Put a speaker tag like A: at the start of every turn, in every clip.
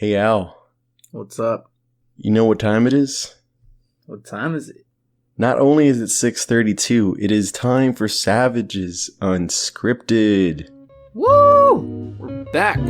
A: Hey Al,
B: What's up?
A: you know what time it is?
B: What time is it?
A: Not only is it 6:32, it is time for Savage's Unscripted.
B: Woo! We're back.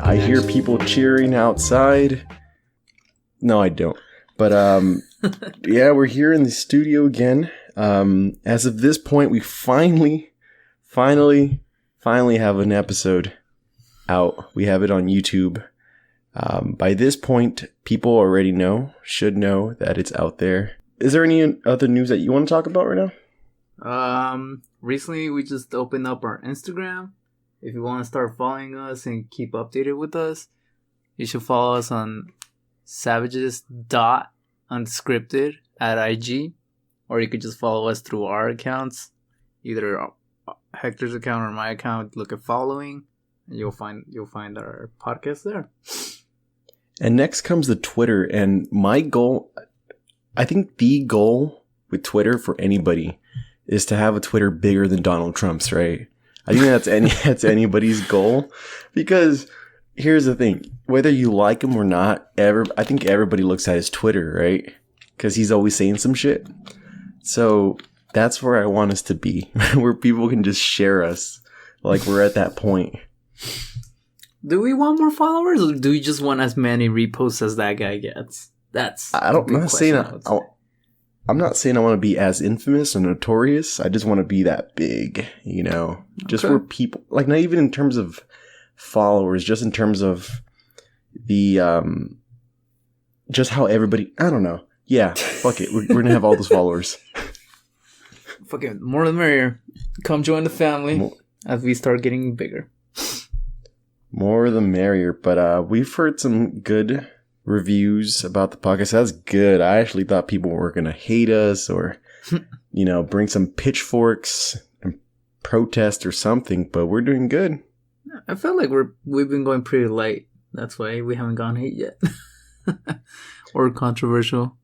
A: I hear people cheering outside. No, I don't. But yeah, we're here in the studio again. As of this point, we finally have an episode out. We have it on YouTube. By this point, people already should know that it's out there. Is there any other news that you want to talk about right now?
B: Recently we just opened up our Instagram. If you want to start following us and keep updated with us, you should follow us on savages.unscripted at IG, or you could just follow us through our accounts, either Hector's account or my account. Look at following, and you'll find our podcast there.
A: And next comes the Twitter, and my goal, I think the goal with Twitter for anybody is to have a Twitter bigger than Donald Trump's, right? I think that's anybody's goal, because here's the thing: whether you like him or not, I think everybody looks at his Twitter, right? Because he's always saying some shit. So that's where I want us to be, where people can just share us, like we're at that point.
B: Do we want more followers, or do we just want as many reposts as that guy gets? I'm
A: not saying I want to be as infamous or notorious. I just want to be that big, just where people, like, not even in terms of followers, just in terms of the, just how everybody, I don't know. Yeah, fuck it. We're going to have all those followers.
B: Fucking more the merrier. Come join the family as we start getting bigger.
A: More the merrier. But we've heard some good reviews about the podcast. That's good. I actually thought people were going to hate us or, bring some pitchforks and protest or something, but we're doing good.
B: I feel like we've been going pretty light. That's why we haven't gone hate yet. Or controversial.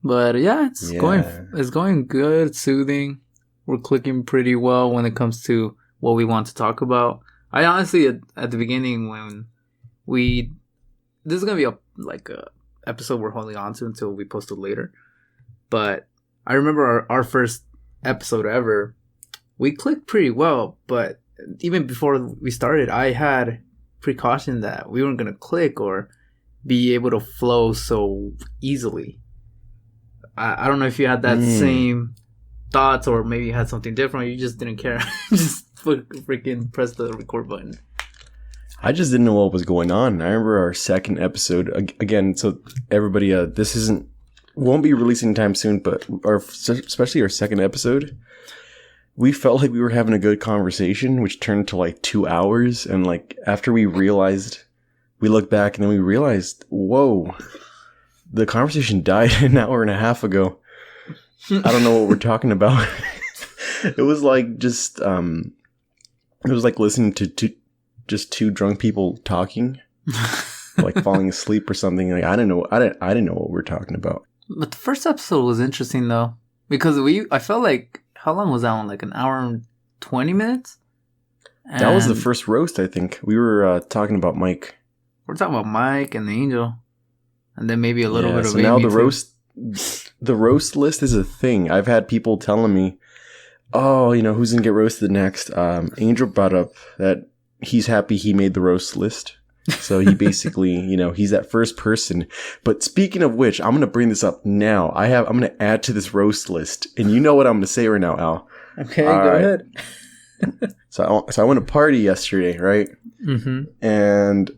B: But yeah, it's going good, soothing. We're clicking pretty well when it comes to what we want to talk about. I honestly, at the beginning, when this is going to be a episode we're holding on to until we post it later. But I remember our first episode ever, we clicked pretty well, but even before we started, I had precaution that we weren't going to click or be able to flow so easily. I don't know if you had that same thoughts, or maybe you had something different, or you just didn't care. Just freaking press the record button.
A: I just didn't know what was going on. I remember our second episode again. So everybody, this won't be releasing anytime soon, but especially our second episode, we felt like we were having a good conversation, which turned to like 2 hours. And like after we looked back and then we realized, whoa, the conversation died an hour and a half ago. I don't know what we're talking about. It was like just, it was like listening to just two drunk people talking, like falling asleep or something. Like I didn't know what we're talking about.
B: But the first episode was interesting though, because I felt like, how long was that one? Like an hour and 20 minutes. And
A: that was the first roast. I think we were talking about Mike.
B: We're talking about Mike and the Angel, and then maybe a little bit of.
A: So
B: Amy
A: now
B: too.
A: the roast list is a thing. I've had people telling me, "Oh, who's gonna get roasted next?" Angel brought up that he's happy he made the roast list. So he basically, he's that first person. But speaking of which, I'm going to bring this up now. I'm going to add to this roast list. And you know what I'm going to say right now, Al.
B: Okay, go ahead.
A: So I went to a party yesterday, right?
B: Mm-hmm.
A: And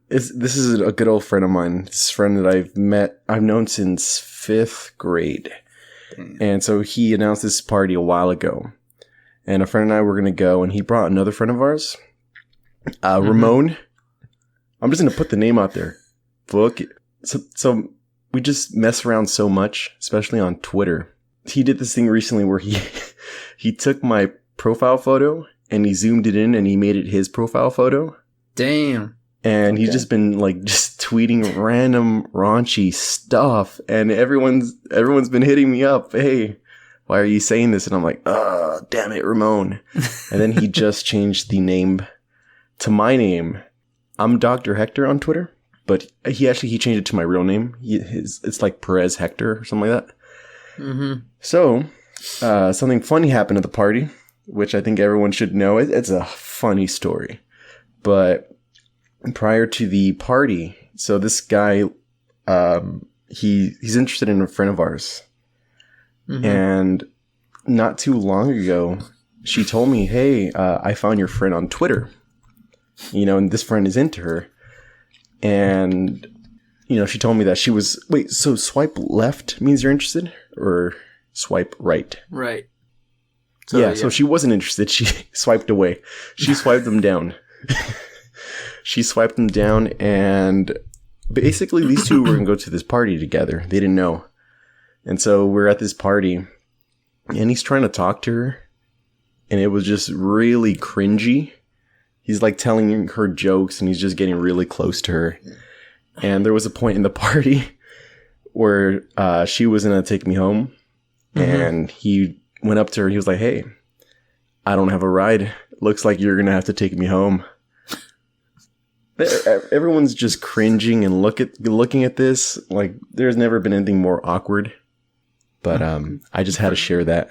A: this is a good old friend of mine. This friend that I've known since 5th grade. And so he announced this party a while ago. And a friend and I were going to go, and he brought another friend of ours, Ramon. I'm just going to put the name out there. Fuck it. So we just mess around so much, especially on Twitter. He did this thing recently where he took my profile photo and he zoomed it in and he made it his profile photo.
B: Damn.
A: And he's just been like just tweeting random raunchy stuff, and everyone's been hitting me up. Hey, why are you saying this? And I'm like, oh, damn it, Ramon. And then he just changed the name to my name. I'm Dr. Hector on Twitter, but he changed it to my real name. It's like Perez Hector or something like that. Mm-hmm. So something funny happened at the party, which I think everyone should know. It's a funny story, but prior to the party, so this guy, he's interested in a friend of ours. Mm-hmm. And not too long ago, she told me, hey, I found your friend on Twitter. And this friend is into her. And, she told me that she was, wait, so swipe left means you're interested? Or swipe right?
B: Right.
A: So she wasn't interested. She swiped away. She swiped them down. She swiped them down, and basically these two were going to go to this party together. They didn't know. And so we're at this party, and he's trying to talk to her, and it was just really cringy. He's like telling her jokes, and he's just getting really close to her. And there was a point in the party where she was going to take me home, and he went up to her, and he was like, hey, I don't have a ride. Looks like you're going to have to take me home. Everyone's just cringing and looking at this. Like, there's never been anything more awkward. But I just had to share that.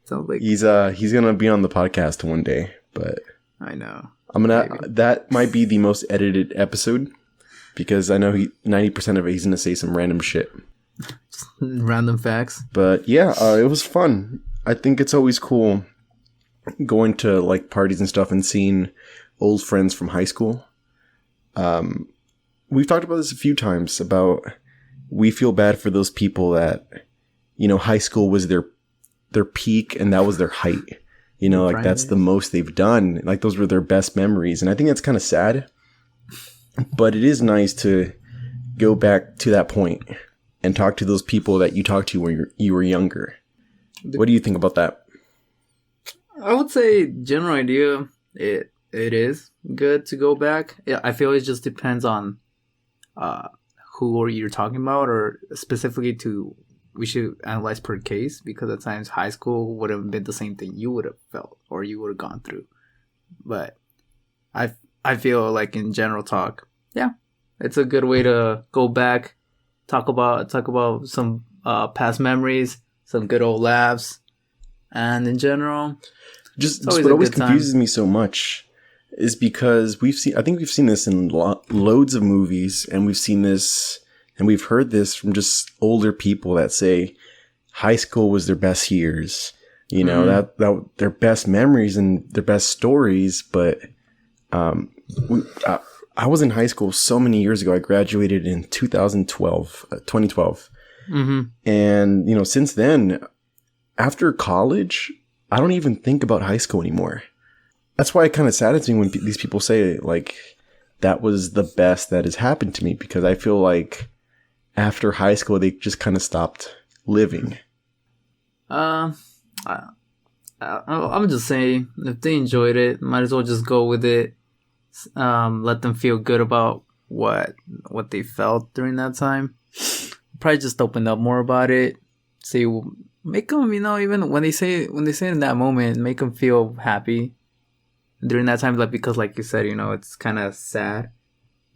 B: Sounds like
A: he's gonna be on the podcast one day. But
B: I know
A: that might be the most edited episode, because I know 90% of it he's gonna say some random shit,
B: random facts.
A: But yeah, it was fun. I think it's always cool going to like parties and stuff and seeing old friends from high school. We've talked about this a few times about we feel bad for those people that, high school was their peak and that was their height. Like that's the most they've done. Like those were their best memories. And I think that's kind of sad, but it is nice to go back to that point and talk to those people that you talked to when you were younger. What do you think about that?
B: I would say general idea, it is good to go back. Yeah, I feel it just depends on who you're talking about, or specifically we should analyze per case, because at times high school would have been the same thing you would have felt or you would have gone through. But I feel like in general talk, yeah, it's a good way to go back, talk about some past memories, some good old laughs, and in general,
A: just what always confuses me so much is because I think we've seen this in loads of movies, and we've seen this and we've heard this from just older people that say high school was their best years, that their best memories and their best stories. But I was in high school so many years ago. I graduated in 2012. Mm-hmm. And, since then, after college, I don't even think about high school anymore. That's why it kind of saddens me when these people say, like, that was the best that has happened to me, because I feel like after high school, they just kind of stopped living.
B: I'm just saying, if they enjoyed it, might as well just go with it. Let them feel good about what they felt during that time. Probably just open up more about it. See, make them, even when they say it in that moment, make them feel happy during that time. Like, because like you said, it's kind of sad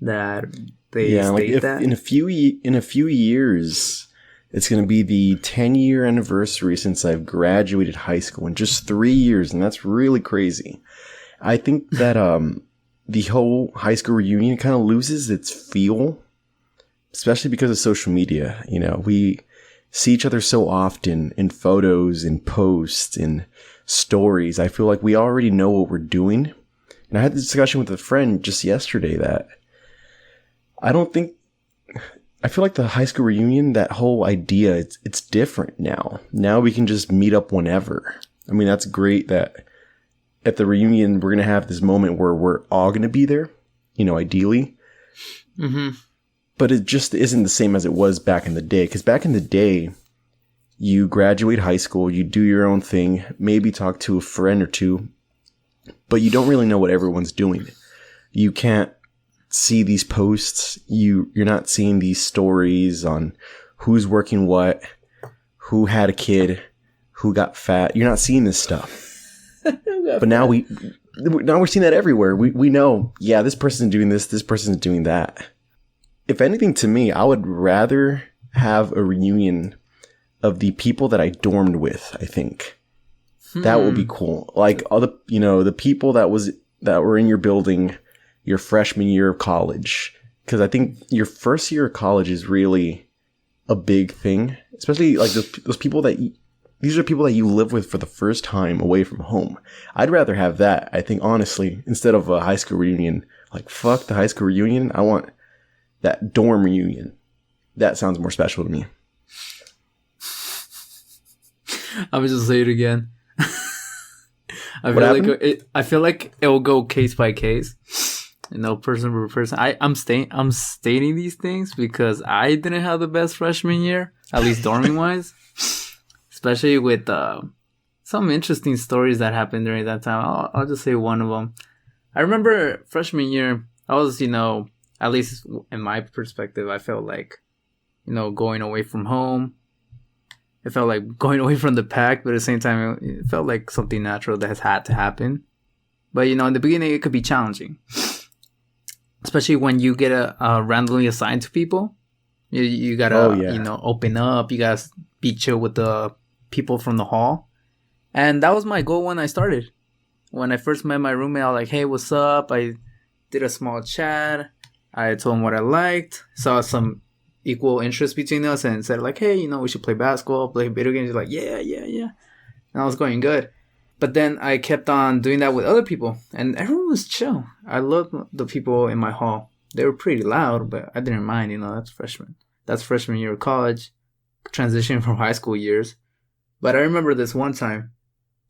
B: that they state that. In a few
A: years, it's going to be the 10-year anniversary since I've graduated high school in just 3 years, and that's really crazy. I think that the whole high school reunion kind of loses its feel, especially because of social media. We see each other so often in photos and posts and stories. I feel like we already know what we're doing. And I had this discussion with a friend just yesterday that I feel like the high school reunion, that whole idea, it's different now. Now we can just meet up whenever. I mean, that's great that at the reunion, we're going to have this moment where we're all going to be there, ideally.
B: Mm-hmm.
A: But it just isn't the same as it was back in the day. Because back in the day, you graduate high school, you do your own thing, maybe talk to a friend or two, but you don't really know what everyone's doing. You can't see these posts. You're not seeing these stories on who's working what, who had a kid, who got fat. You're not seeing this stuff. But now we're seeing that everywhere. We know, yeah, this person's doing this person's doing that. If anything, to me, I would rather have a reunion of the people that I dormed with, I think. That would be cool. Like all the people that were in your building your freshman year of college. Because I think your first year of college is really a big thing. Especially like those people these are people that you live with for the first time away from home. I'd rather have that, I think, honestly, instead of a high school reunion. Like, fuck the high school reunion. I want that dorm reunion. That sounds more special to me.
B: I would just say it again. I feel like it will go case by case, person per person. I'm stating these things because I didn't have the best freshman year, at least dorming wise, especially with some interesting stories that happened during that time. I'll just say one of them. I remember freshman year, I was, at least in my perspective, I felt like, going away from home. It felt like going away from the pack, but at the same time, it felt like something natural that has had to happen. But, in the beginning, it could be challenging. Especially when you get randomly assigned to people. You gotta, open up. You gotta be chill with the people from the hall. And that was my goal when I started. When I first met my roommate, I was like, hey, what's up? I did a small chat. I told him what I liked. Saw some equal interest between us and said like, hey, we should play basketball, play video games. He's like, yeah. And I was going good. But then I kept on doing that with other people and everyone was chill. I loved the people in my hall. They were pretty loud, but I didn't mind, That's freshman year of college, transitioning from high school years. But I remember this one time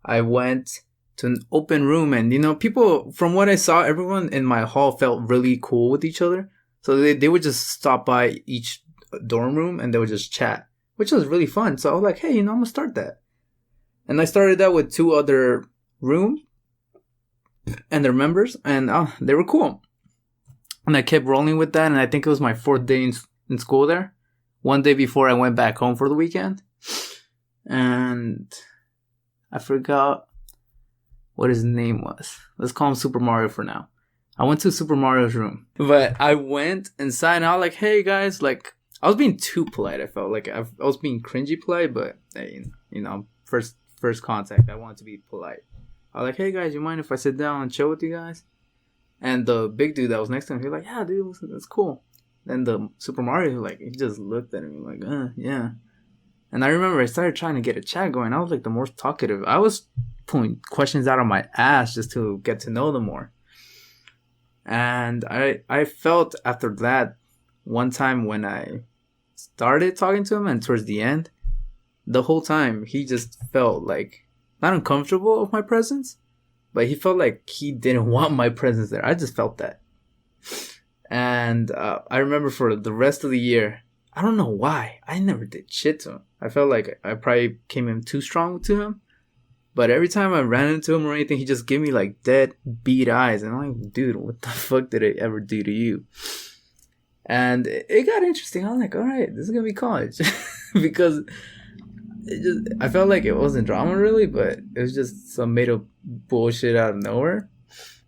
B: I went to an open room and, people, from what I saw, everyone in my hall felt really cool with each other. So they would just stop by each dorm room and they would just chat, which was really fun. So I was like, hey, I'm going to start that. And I started that with 2 other rooms and their members, and they were cool. And I kept rolling with that, and I think it was my 4th day in school there. One day before I went back home for the weekend. And I forgot what his name was. Let's call him Super Mario for now. I went to Super Mario's room. But I went inside and I was like, hey guys, like, I was being too polite. I felt like I was being cringy polite, but, first contact, I wanted to be polite. I was like, hey guys, you mind if I sit down and chill with you guys? And the big dude that was next to him, he was like, yeah, dude, that's cool. Then the Super Mario, he just looked at me like, yeah. And I remember I started trying to get a chat going. I was like the most talkative. I was pulling questions out of my ass just to get to know them more. And I felt after that one time when I started talking to him and towards the end, the whole time he just felt like not uncomfortable with my presence, but he felt like he didn't want my presence there. I just felt that. And I remember for the rest of the year, I don't know why, I never did shit to him. I felt like I probably came in too strong to him. But every time I ran into him or anything, he just gave me like dead beat eyes. And I'm like, dude, what the fuck did I ever do to you? And it got interesting. I'm like, all right, this is going to be college. Because I felt like it wasn't drama really, but it was just some made up bullshit out of nowhere.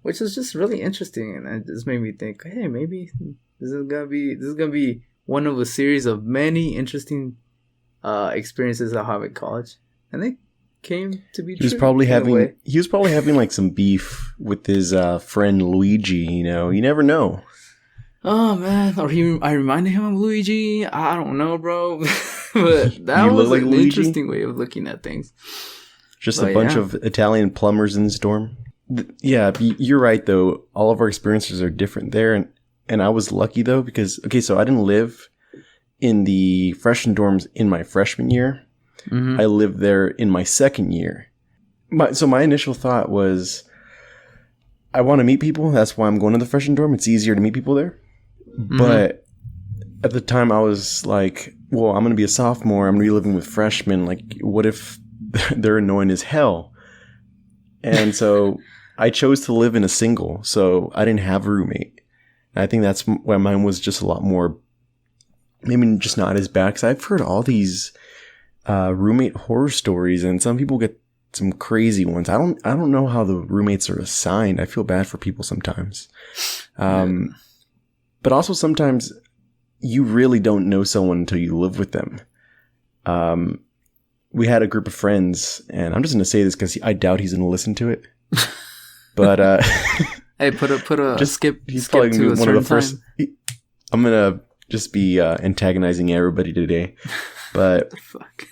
B: Which was just really interesting. And it just made me think, hey, maybe this is gonna be one of a series of many interesting experiences I'll have at college. And they came to be true. He was probably having like some beef with his friend Luigi, you never know. Oh man, or I reminded him of Luigi. I don't know, bro. But that was like an interesting way of looking at things.
A: Just a bunch of Italian plumbers in his dorm. Yeah, you're right though. All of our experiences are different there, and I was lucky though because so I didn't live in the freshman dorms in my freshman year. Mm-hmm. I lived there in my second year. My initial thought was, I want to meet people. That's why I'm going to the freshman dorm. It's easier to meet people there. Mm-hmm. But at the time I was like, well, I'm going to be a sophomore. I'm going to be living with freshmen. Like, what if they're annoying as hell? And so I chose to live in a single. So I didn't have a roommate. And I think that's why mine was just a lot more, maybe just not as bad. Because I've heard all these roommate horror stories, and some people get some crazy ones. I don't know how the roommates are assigned. I feel bad for people sometimes. But also sometimes you really don't know someone until you live with them. We had a group of friends, and I'm just going to say this because I doubt he's going to listen to it. But
B: hey, put a
A: just
B: skip.
A: He's
B: skip
A: probably
B: to
A: gonna be one of the first.
B: time.
A: I'm gonna just be antagonizing everybody today. But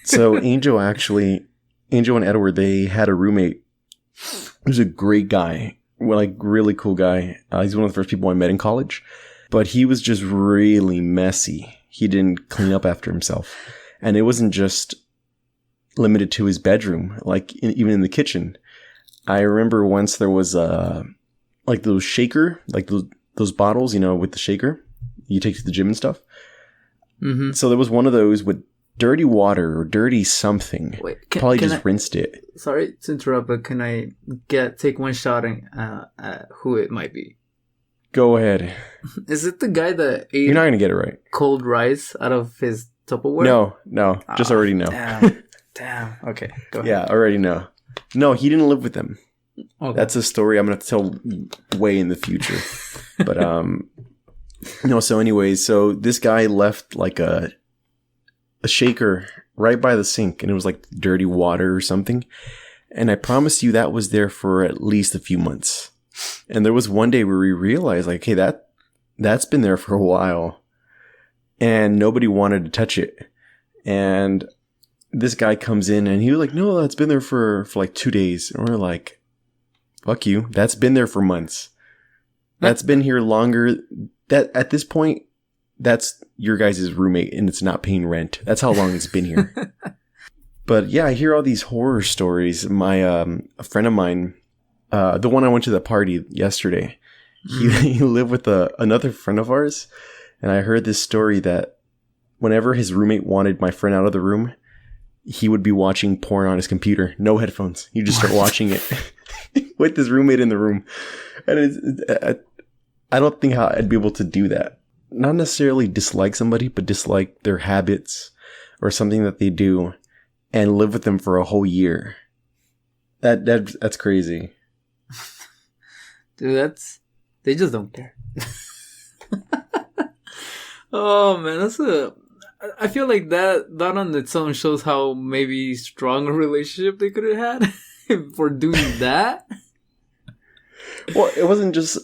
A: so Angel and Edward, they had a roommate. He was a great guy, well, like really cool guy. He's one of the first people I met in college, but he was just really messy. He didn't clean up after himself, and it wasn't just limited to his bedroom, like even in the kitchen. I remember once there was like those shaker, like those bottles, with the shaker you take to the gym and stuff.
B: Mm-hmm.
A: So there was one of those with dirty water or dirty something.
B: Wait,
A: probably just rinsed it.
B: Sorry to interrupt, but can I take one shot at who it might be?
A: Go ahead.
B: Is it the guy that ate
A: You're not gonna get it right.
B: cold rice out of his Tupperware?
A: No. Just already know.
B: Damn. Okay, go ahead.
A: Yeah, already know. No, he didn't live with them.
B: Okay.
A: That's a story I'm gonna tell way in the future. But no. So anyways, so this guy left like a shaker right by the sink, and it was like dirty water or something. And I promise you that was there for at least a few months. And there was one day where we realized, like, hey, that's been there for a while, and nobody wanted to touch it. And this guy comes in, and he was like, no, that's been there for like 2 days. And we're like, fuck you. That's been there for months. That's been here longer. That at this point, that's your guys' roommate, and it's not paying rent. That's how long it's been here. But yeah, I hear all these horror stories. My a friend of mine, the one I went to the party yesterday, he lived with another friend of ours, and I heard this story that whenever his roommate wanted my friend out of the room, he would be watching porn on his computer, no headphones. He'd just start watching it with his roommate in the room, and I don't think how I'd be able to do that. Not necessarily dislike somebody, but dislike their habits or something that they do, and live with them for a whole year. That's crazy.
B: Dude, they just don't care. Oh man, I feel like that on its own shows how maybe strong a relationship they could have had for doing that.
A: Well, it wasn't just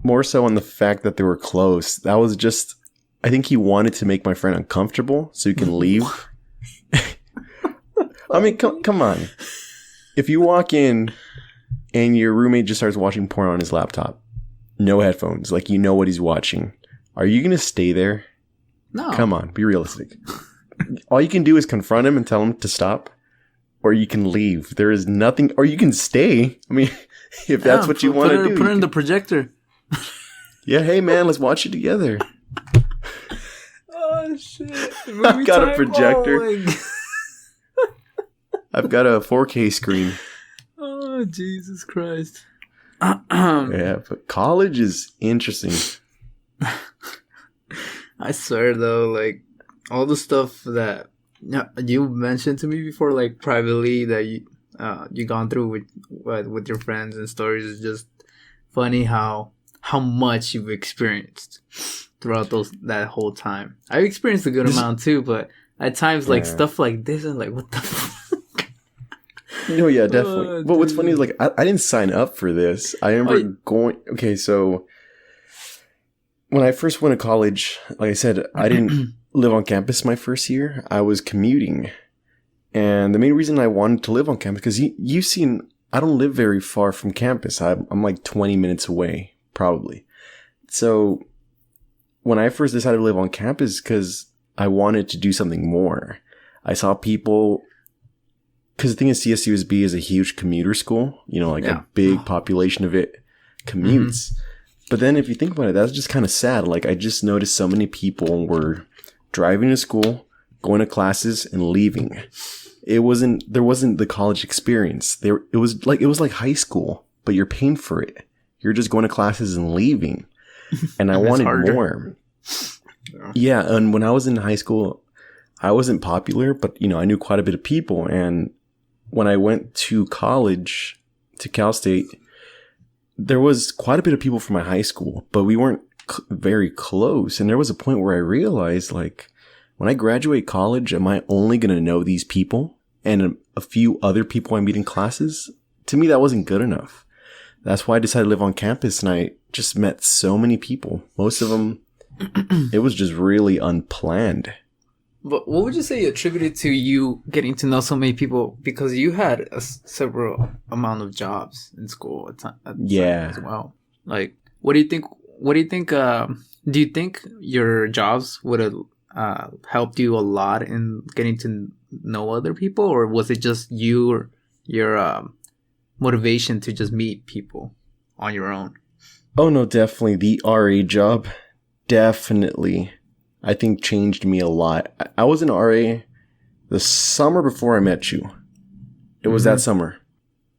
A: more so on the fact that they were close. That was just, I think he wanted to make my friend uncomfortable so he can leave. I mean, come on. If you walk in and your roommate just starts watching porn on his laptop, no headphones, like you know what he's watching, are you going to stay there?
B: No.
A: Come on, be realistic. All you can do is confront him and tell him to stop, or you can leave. There is nothing, or you can stay. I mean, if that's what you want to do.
B: Put it in the projector.
A: Yeah, hey man, let's watch it together.
B: Oh shit.
A: I've got a projector. I've got a 4K screen.
B: Oh, Jesus Christ.
A: Yeah, but college is interesting.
B: I swear though, like all the stuff that you mentioned to me before, like privately, that you gone through with your friends and stories, is just funny how much you've experienced throughout that whole time. I've experienced a good amount too, but at times like stuff like this, I'm like, what the fuck?
A: No, yeah, definitely. But what's funny is like I didn't sign up for this. I remember going. Okay, so when I first went to college, like I said, I didn't live on campus my first year. I was commuting, and the main reason I wanted to live on campus, because you've seen, I don't live very far from campus. I'm like 20 minutes away, probably. So when I first decided to live on campus, because I wanted to do something more, I saw people. Because the thing is, CSUSB is a huge commuter school. You know, like a big population of it commutes. But then if you think about it, that's just kind of sad. Like, I just noticed so many people were driving to school, going to classes, and leaving. There wasn't the college experience. It was like high school, but you're paying for it. You're just going to classes and leaving. And I wanted more. Yeah, and when I was in high school, I wasn't popular, but I knew quite a bit of people. And when I went to college, to Cal State, there was quite a bit of people from my high school, but we weren't very close. And there was a point where I realized, like, when I graduate college, am I only going to know these people and a few other people I meet in classes? To me, that wasn't good enough. That's why I decided to live on campus, and I just met so many people. Most of them, it was just really unplanned.
B: But what would you say attributed to you getting to know so many people? Because you had several amount of jobs in school at time as well. Like, what do you think? Do you think your jobs would have helped you a lot in getting to know other people, or was it just your motivation to just meet people on your own?
A: Oh no, definitely the RA job, definitely. I think changed me a lot. I was an RA the summer before I met you. It was that summer.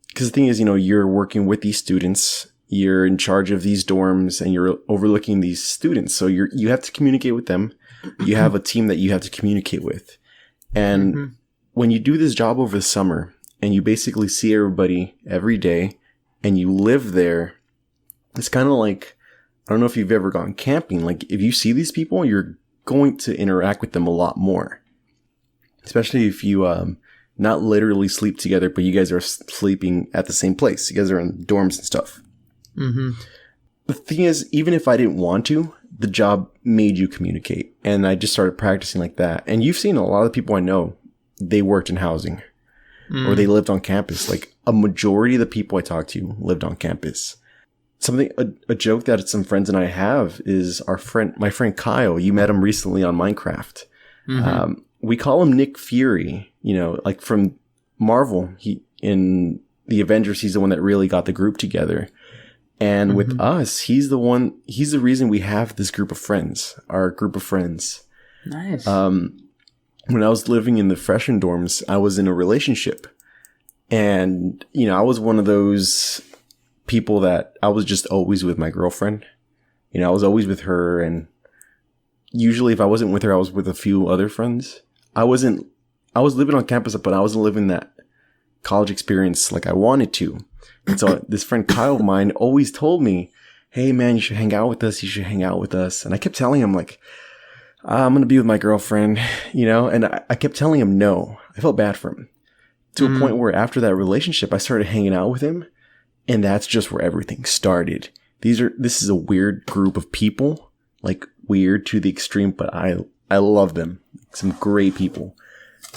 A: Because the thing is, you're working with these students, you're in charge of these dorms, and you're overlooking these students. So you have to communicate with them. You have a team that you have to communicate with. And when you do this job over the summer, and you basically see everybody every day, and you live there, it's kind of like, I don't know if you've ever gone camping. Like, if you see these people, you're going to interact with them a lot more, especially if you not literally sleep together, but you guys are sleeping at the same place. You guys are in dorms and stuff. The thing is, even if I didn't want to, the job made you communicate, and I just started practicing like that. And you've seen a lot of people I know, they worked in housing or they lived on campus. Like, a majority of the people I talked to lived on campus. A joke that some friends and I have is my friend Kyle. You met him recently on Minecraft. We call him Nick Fury, like from Marvel. In the Avengers, he's the one that really got the group together. And with us, he's the reason we have this group of friends, our group of friends.
B: Nice.
A: When I was living in the freshman dorms, I was in a relationship. And, I was one of those people that I was just always with my girlfriend. I was always with her, and usually if I wasn't with her, I was with a few other friends. I was living on campus, but I wasn't living that college experience like I wanted to. And so this friend Kyle of mine always told me, hey man, you should hang out with us. You should hang out with us. And I kept telling him, like, I'm going to be with my girlfriend, and I kept telling him no. I felt bad for him, to a point where after that relationship, I started hanging out with him. And that's just where everything started. This is a weird group of people, like weird to the extreme, but I love them. Some great people.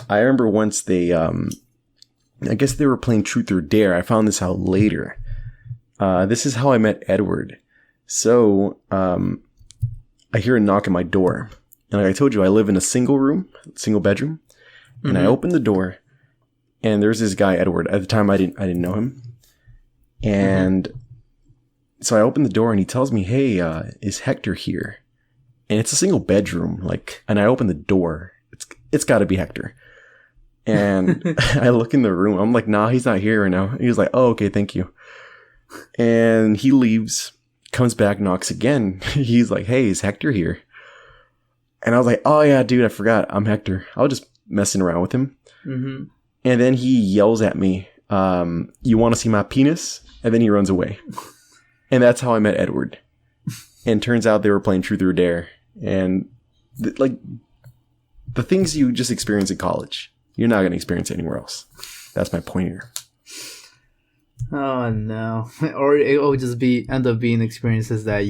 A: I remember once I guess they were playing Truth or Dare. I found this out later. This is how I met Edward. So, I hear a knock at my door. And like I told you, I live in a single bedroom. And I open the door, and there's this guy, Edward. At the time, I didn't know him. And so I open the door, and he tells me, hey, is Hector here? And it's a single bedroom, and I open the door. It's got to be Hector. And I look in the room. I'm like, nah, he's not here right now. He was like, oh, okay, thank you. And he leaves, comes back, knocks again. He's like, hey, is Hector here? And I was like, oh yeah, dude, I forgot. I'm Hector. I was just messing around with him. And then he yells at me, you want to see my penis? And then he runs away. And that's how I met Edward. And turns out they were playing Truth or Dare. And the things you just experience in college, you're not going to experience anywhere else. That's my point here.
B: Oh no. Or it will just end up being experiences that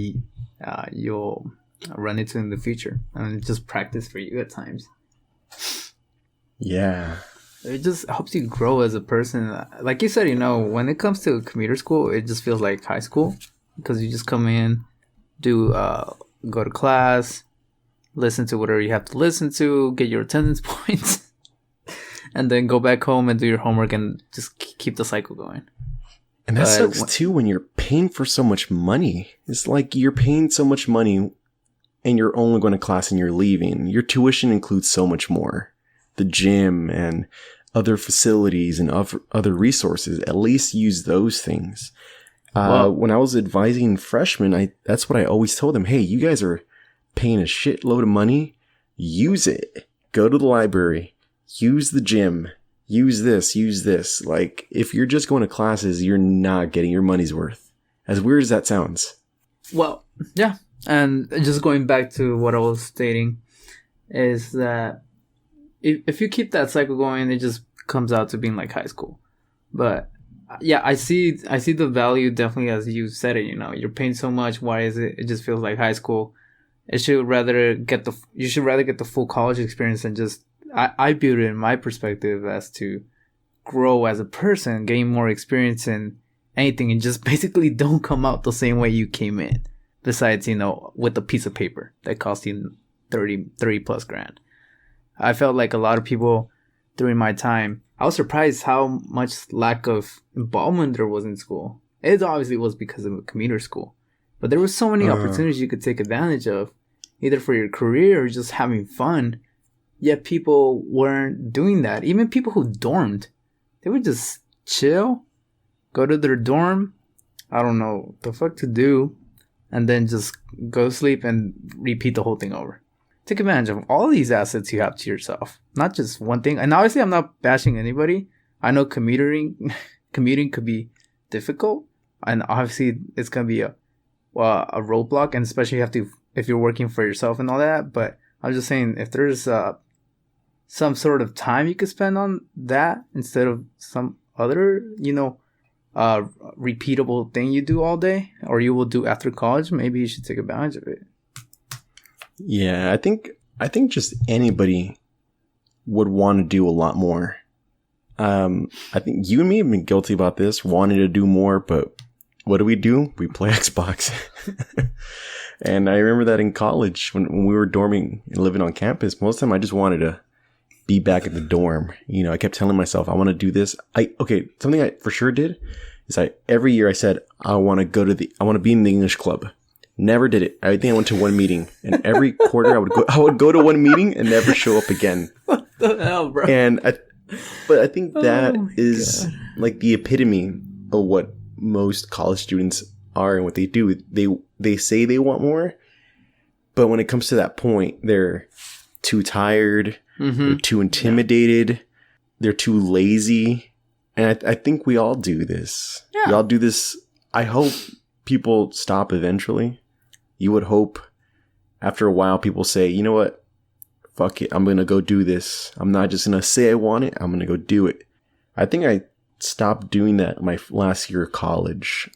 B: you'll run into in the future. And just practice for you at times.
A: Yeah.
B: It just helps you grow as a person. Like you said, when it comes to commuter school, it just feels like high school. Because you just come in, go to class, listen to whatever you have to listen to, get your attendance points, and then go back home and do your homework and just keep the cycle going.
A: And that sucks too when you're paying for so much money. It's like you're paying so much money and you're only going to class and you're leaving. Your tuition includes so much more. The gym and other facilities and other resources. At least use those things. When I was advising freshmen, that's what I always told them. Hey, you guys are paying a shitload of money. Use it. Go to the library. Use the gym. Use this. Like, if you're just going to classes, you're not getting your money's worth. As weird as that sounds.
B: Well, yeah. And just going back to what I was stating is that if you keep that cycle going, it just comes out to being like high school. But yeah, I see the value definitely as you said it, you're paying so much. Why is it? It just feels like high school. You should rather get the full college experience than just, I viewed it in my perspective as to grow as a person, gain more experience in anything, and just basically don't come out the same way you came in. Besides, with a piece of paper that cost you 30 plus grand. I felt like a lot of people during my time, I was surprised how much lack of involvement there was in school. It obviously was because of a commuter school. But there were so many opportunities you could take advantage of, either for your career or just having fun. Yet people weren't doing that. Even people who dormed, they would just chill, go to their dorm, I don't know the fuck to do, and then just go to sleep and repeat the whole thing over. Take advantage of all these assets you have to yourself, not just one thing. And obviously, I'm not bashing anybody. I know commuting could be difficult, and obviously, it's gonna be a roadblock, and especially if you're working for yourself and all that. But I'm just saying, if there's some sort of time you could spend on that instead of some other, repeatable thing you do all day, or you will do after college, maybe you should take advantage of it.
A: Yeah, I think just anybody would want to do a lot more. I think you and me have been guilty about this, wanting to do more, but what do? We play Xbox. And I remember that in college when we were dorming and living on campus, most of the time I just wanted to be back at the dorm. I kept telling myself, I want to do this. Something I for sure did is every year I said, I want to be in the English club. Never did it. I think I went to one meeting, and every quarter I would go to one meeting and never show up again.
B: What the hell, bro?
A: But I think that is like the epitome of what most college students are and what they do. They say they want more, but when it comes to that point, they're too tired, they're too intimidated, they're too lazy, and I think we all do this. Yeah. We all do this. I hope people stop eventually. You would hope after a while people say, you know what? Fuck it. I'm going to go do this. I'm not just going to say I want it. I'm going to go do it. I think I stopped doing that my last year of college.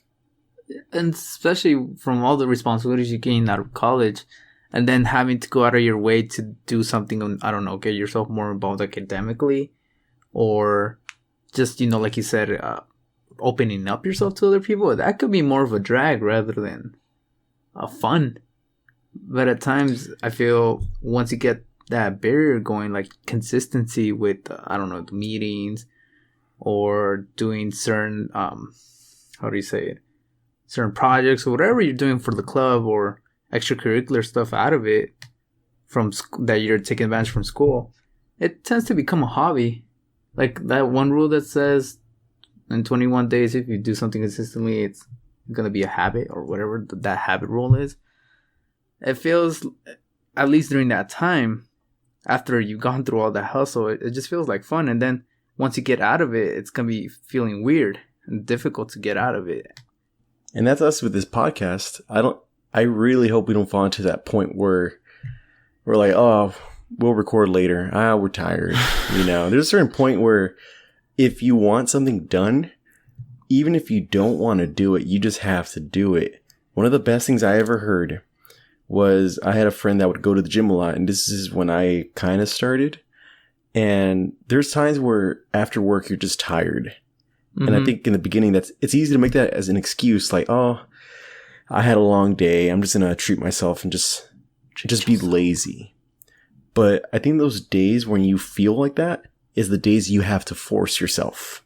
B: And especially from all the responsibilities you gain out of college and then having to go out of your way to do something, I don't know, get yourself more involved academically or just, like you said, opening up yourself to other people. That could be more of a drag rather than fun. But at times I feel once you get that barrier going, like consistency with the meetings or doing certain certain projects or whatever you're doing for the club or extracurricular stuff out of it from that you're taking advantage from school, it tends to become a hobby. Like that one rule that says in 21 days if you do something consistently, it's going to be a habit or whatever that habit rule is. It feels, at least during that time, after you've gone through all that hustle, it just feels like fun. And then once you get out of it, it's going to be feeling weird and difficult to get out of it.
A: And that's us with this podcast. I really hope we don't fall into that point where we're like, oh, we'll record later. We're tired. There's a certain point where if you want something done, even if you don't want to do it, you just have to do it. One of the best things I ever heard was I had a friend that would go to the gym a lot, and this is when I kind of started. And there's times where after work, you're just tired. Mm-hmm. And I think in the beginning, it's easy to make that as an excuse, like, oh, I had a long day. I'm just going to treat myself and just be lazy. But I think those days when you feel like that is the days you have to force yourself.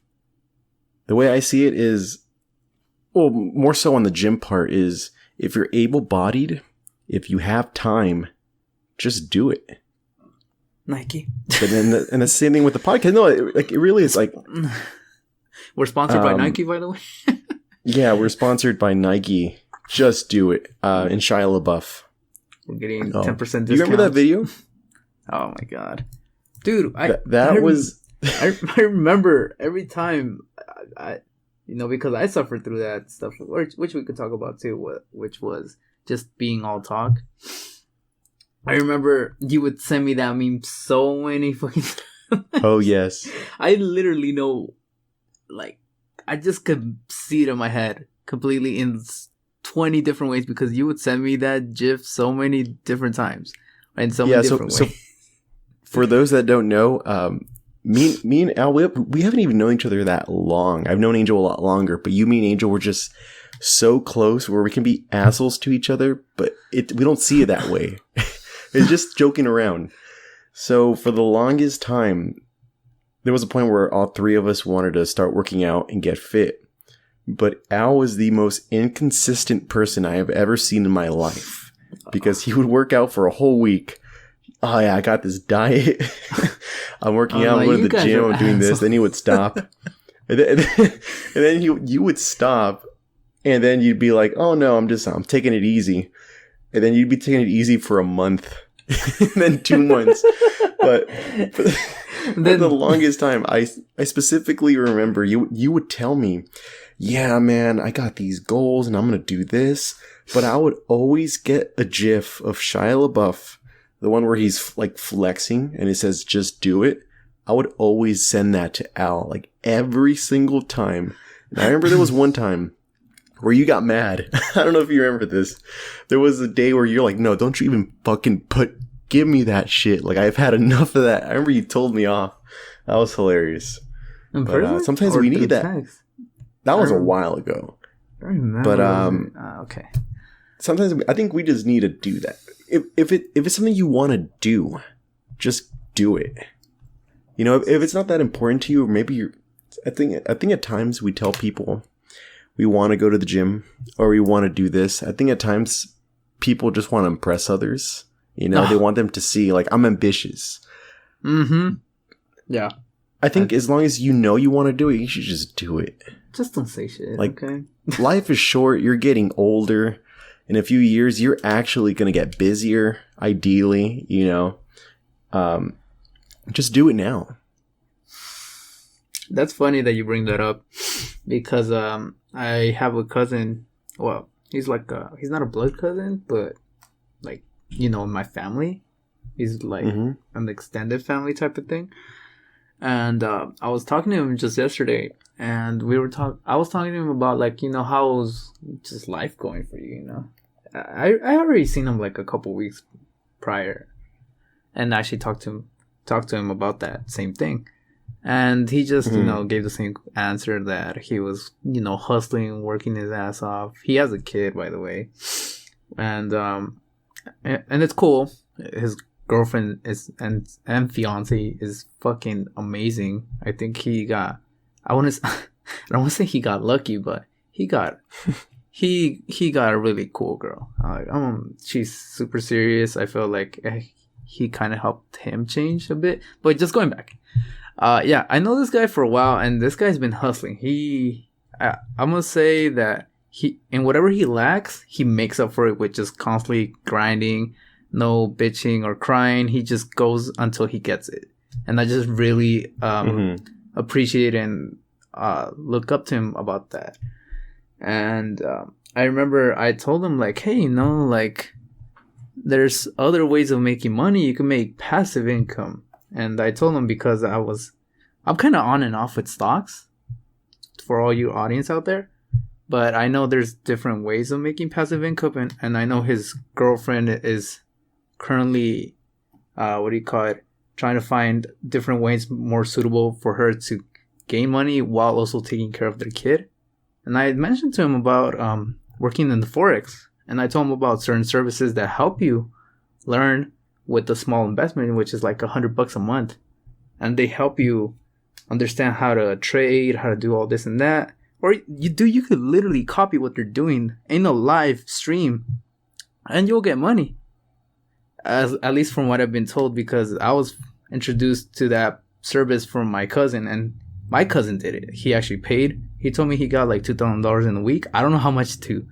A: The way I see it is well, more so on the gym part is if you're able-bodied, if you have time, just do it.
B: Nike.
A: And the same thing with the podcast. No, it really is like...
B: We're sponsored by Nike, by the way.
A: Yeah, we're sponsored by Nike. Just do it. And Shia LaBeouf.
B: We're getting 10% discount.
A: Do you remember that video?
B: Oh my god. Dude,
A: I
B: remember every time I because I suffered through that stuff, which we could talk about too, which was just being all talk. I remember you would send me that meme so many fucking times.
A: Oh, yes.
B: I literally know, like, I just could see it in my head completely in 20 different ways because you would send me that GIF so many different times in so many different ways. So
A: for those that don't know, me and Al, we haven't even known each other that long. I've known Angel a lot longer, but you, me, and Angel were just so close where we can be assholes to each other, but we don't see it that way. It's just joking around. So for the longest time, there was a point where all three of us wanted to start working out and get fit. But Al was the most inconsistent person I have ever seen in my life because he would work out for a whole week. Oh yeah, I got this diet. I'm working out, I'm going to the gym, I'm doing this. Then he would stop. and then you would stop. And then you'd be like, oh no, I'm taking it easy. And then you'd be taking it easy for a month. And then 2 months. But for the longest time, I specifically remember you would tell me, yeah, man, I got these goals and I'm going to do this. But I would always get a GIF of Shia LaBeouf, the one where he's like flexing and it says, just do it. I would always send that to Al, like every single time. And I remember there was one time where you got mad. I don't know if you remember this. There was a day where you're like, no, don't you even fucking give me that shit. Like, I've had enough of that. I remember you told me off. That was hilarious. But, sometimes we need that. Text? That was a while ago.
B: I remember.
A: But,
B: okay.
A: Sometimes I think we just need to do that. If it's something you want to do, just do it. You know, if it's not that important to you, or maybe I think at times we tell people we want to go to the gym or we want to do this. I think at times people just want to impress others. You know, they want them to see, like, I'm ambitious.
B: Mm-hmm. Yeah.
A: I think as long as you know you want to do it, you should just do it.
B: Just don't say shit.
A: Like,
B: okay?
A: Life is short. You're getting older. In a few years, you're actually going to get busier, ideally, you know. Just do it now.
B: That's funny that you bring that up because I have a cousin. Well, he's like he's not a blood cousin, but like, you know, in my family, he's like an extended family type of thing. And I was talking to him just yesterday, and I was talking to him about, like, you know, how's just life going for you, you know. I already seen him like a couple weeks prior, and actually talked to him about that same thing. And he just, you know, gave the same answer that he was, you know, hustling, working his ass off. He has a kid, by the way. And it's cool. His girlfriend and fiance is fucking amazing. I think he got, I don't want to say he got lucky, but he got a really cool girl. She's super serious. I feel like he kind of helped him change a bit. But just going back. Yeah, I know this guy for a while, and this guy's been hustling. I'm gonna say that in whatever he lacks, he makes up for it with just constantly grinding, no bitching or crying. He just goes until he gets it. And I just really appreciate and look up to him about that. And I remember I told him, like, hey, you know, like, there's other ways of making money. You can make passive income. And I told him because I'm kind of on and off with stocks for all you audience out there. But I know there's different ways of making passive income. And I know his girlfriend is currently, trying to find different ways more suitable for her to gain money while also taking care of their kid. And I had mentioned to him about working in the Forex. And I told him about certain services that help you learn with a small investment, which is like $100 a month. And they help you understand how to trade, how to do all this and that Or you could literally copy what they're doing in a live stream, and you'll get money. At least from what I've been told, because I was introduced to that service from my cousin, and my cousin did it. He actually paid. He told me he got like $2,000 in a week. I don't know how much to,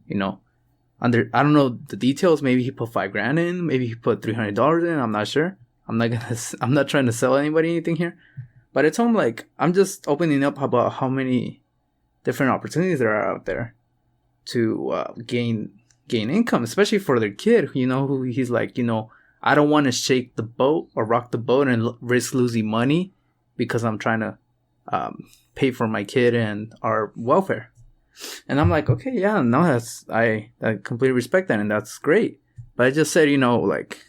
B: I don't know the details. Maybe he put $5,000 in. Maybe he put $300 in. I'm not sure. I'm not trying to sell anybody anything here. But I told him, like, I'm just opening up about how many different opportunities there are out there to gain income, especially for their kid, who he's like, I don't want to shake the boat or rock the boat and risk losing money because I'm trying to pay for my kid and our welfare. And I'm like, okay, yeah, no, I completely respect that, and that's great. But I just said, like,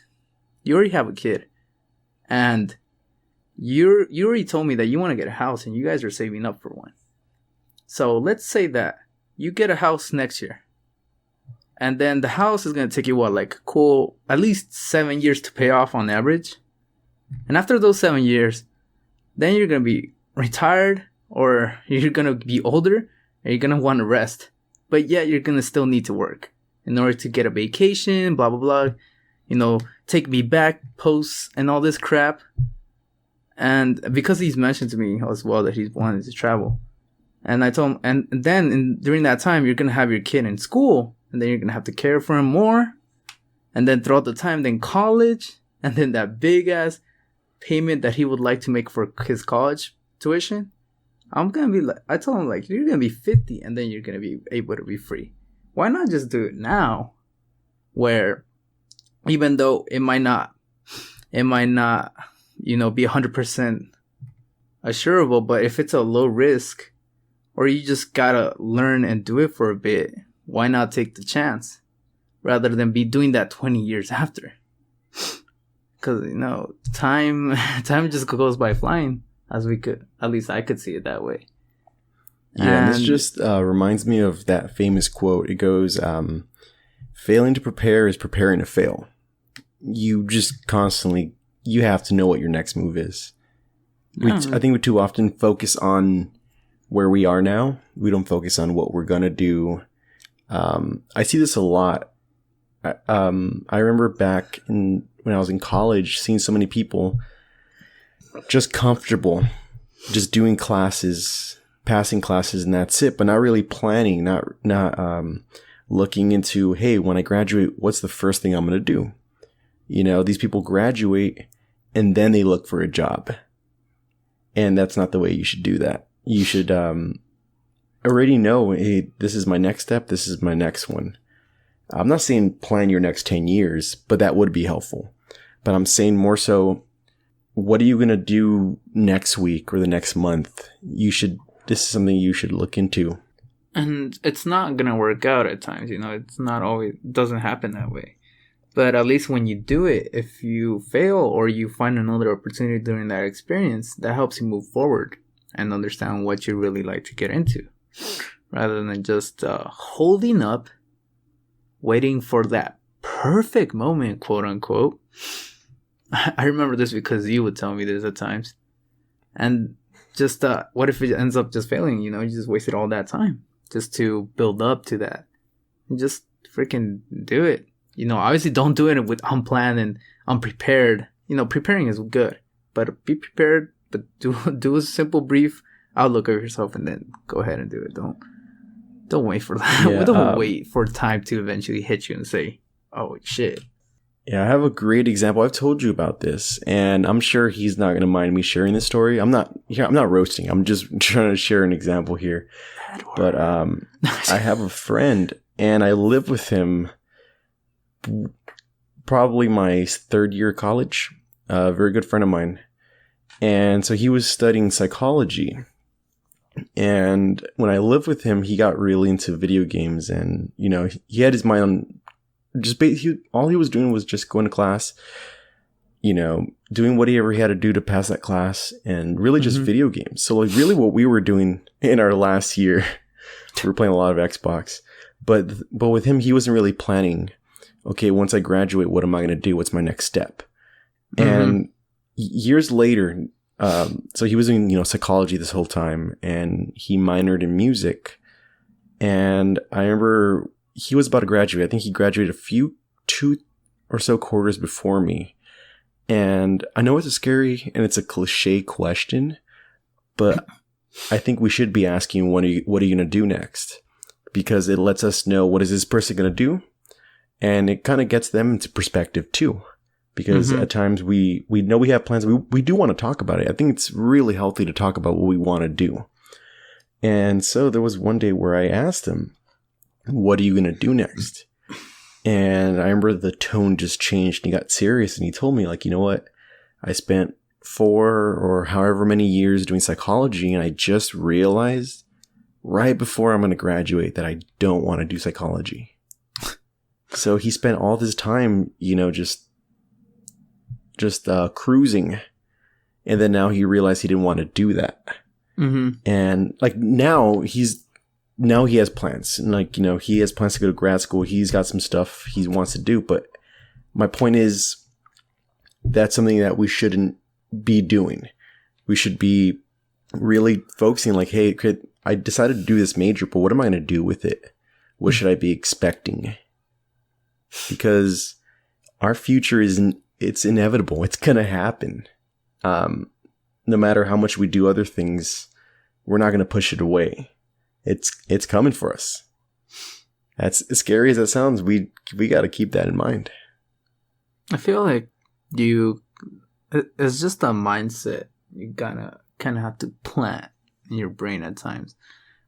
B: you already have a kid, and you already told me that you want to get a house, and you guys are saving up for one. So let's say that you get a house next year, and then the house is going to take you, at least 7 years to pay off on average. And after those 7 years, then you're going to be retired, or you're going to be older, and you're going to want to rest. But yet you're going to still need to work in order to get a vacation, blah, blah, blah. Take me back, posts, and all this crap. And because he's mentioned to me as well that he's wanted to travel. And I told him, and then during that time, you're going to have your kid in school. And then you're going to have to care for him more. And then throughout the time, then college. And then that big ass payment that he would like to make for his college tuition. I'm going to be like, I told him, like, you're going to be 50 and then you're going to be able to be free. Why not just do it now? Where even though it might not, be 100% assurable, but if it's a low risk, or you just got to learn and do it for a bit, why not take the chance rather than be doing that 20 years after? Because, time just goes by flying, at least I could see it that way.
A: Yeah, and this just reminds me of that famous quote. It goes, failing to prepare is preparing to fail. You just constantly, you have to know what your next move is. I think we too often focus on where we are now. We don't focus on what we're going to do. I see this a lot. I remember back when I was in college, seeing so many people just comfortable, just doing classes, passing classes, and that's it. But not really planning, not looking into, hey, when I graduate, what's the first thing I'm going to do? These people graduate and then they look for a job. And that's not the way you should do that. You should already know, hey, this is my next step. This is my next one. I'm not saying plan your next 10 years, but that would be helpful. But I'm saying more so, what are you going to do next week or the next month? This is something you should look into.
B: And it's not going to work out at times, it's not always, it doesn't happen that way. But at least when you do it, if you fail or you find another opportunity during that experience, that helps you move forward and understand what you really like to get into. Rather than just holding up, waiting for that perfect moment, quote unquote. I remember this because you would tell me this at times. And just, what if it ends up just failing? You just wasted all that time just to build up to that. And just freaking do it. Obviously don't do it with unplanned and unprepared. Preparing is good, but be prepared, but do a simple, brief outlook of yourself and then go ahead and do it. Don't wait for that. Yeah, don't wait for time to eventually hit you and say, oh, shit.
A: Yeah, I have a great example. I've told you about this, and I'm sure he's not going to mind me sharing this story. I'm not roasting. I'm just trying to share an example here. But I have a friend, and I live with him probably my third year of college. A very good friend of mine. And so he was studying psychology. And when I lived with him, he got really into video games, and he had his mind on all he was doing was just going to class, doing whatever he had to do to pass that class, and really just video games. So like really what we were doing in our last year, we were playing a lot of Xbox, but with him, he wasn't really planning, okay, once I graduate, what am I going to do? What's my next step? And years later, So he was doing, psychology this whole time, and he minored in music. And I remember he was about to graduate. I think he graduated 2 or so quarters before me. And I know it's a scary and it's a cliche question, but I think we should be asking, what are you going to do next? Because it lets us know, what is this person going to do? And it kind of gets them into perspective too. Because at times we know we have plans. We do want to talk about it. I think it's really healthy to talk about what we want to do. And so there was one day where I asked him, what are you going to do next? And I remember the tone just changed and he got serious and he told me, like, you know what? I spent 4 or however many years doing psychology, and I just realized right before I'm going to graduate that I don't want to do psychology. So he spent all this time, just cruising. And then now he realized he didn't want to do that. Mm-hmm. And like now he has plans, and like, he has plans to go to grad school. He's got some stuff he wants to do. But my point is, that's something that we shouldn't be doing. We should be really focusing like, hey, I decided to do this major, but what am I going to do with it? What should I be expecting? Because our future it's inevitable. It's going to happen. No matter how much we do other things, we're not going to push it away. It's coming for us. That's as scary as that sounds. We got to keep that in mind.
B: I feel like it's just a mindset you gotta kind of have to plant in your brain at times,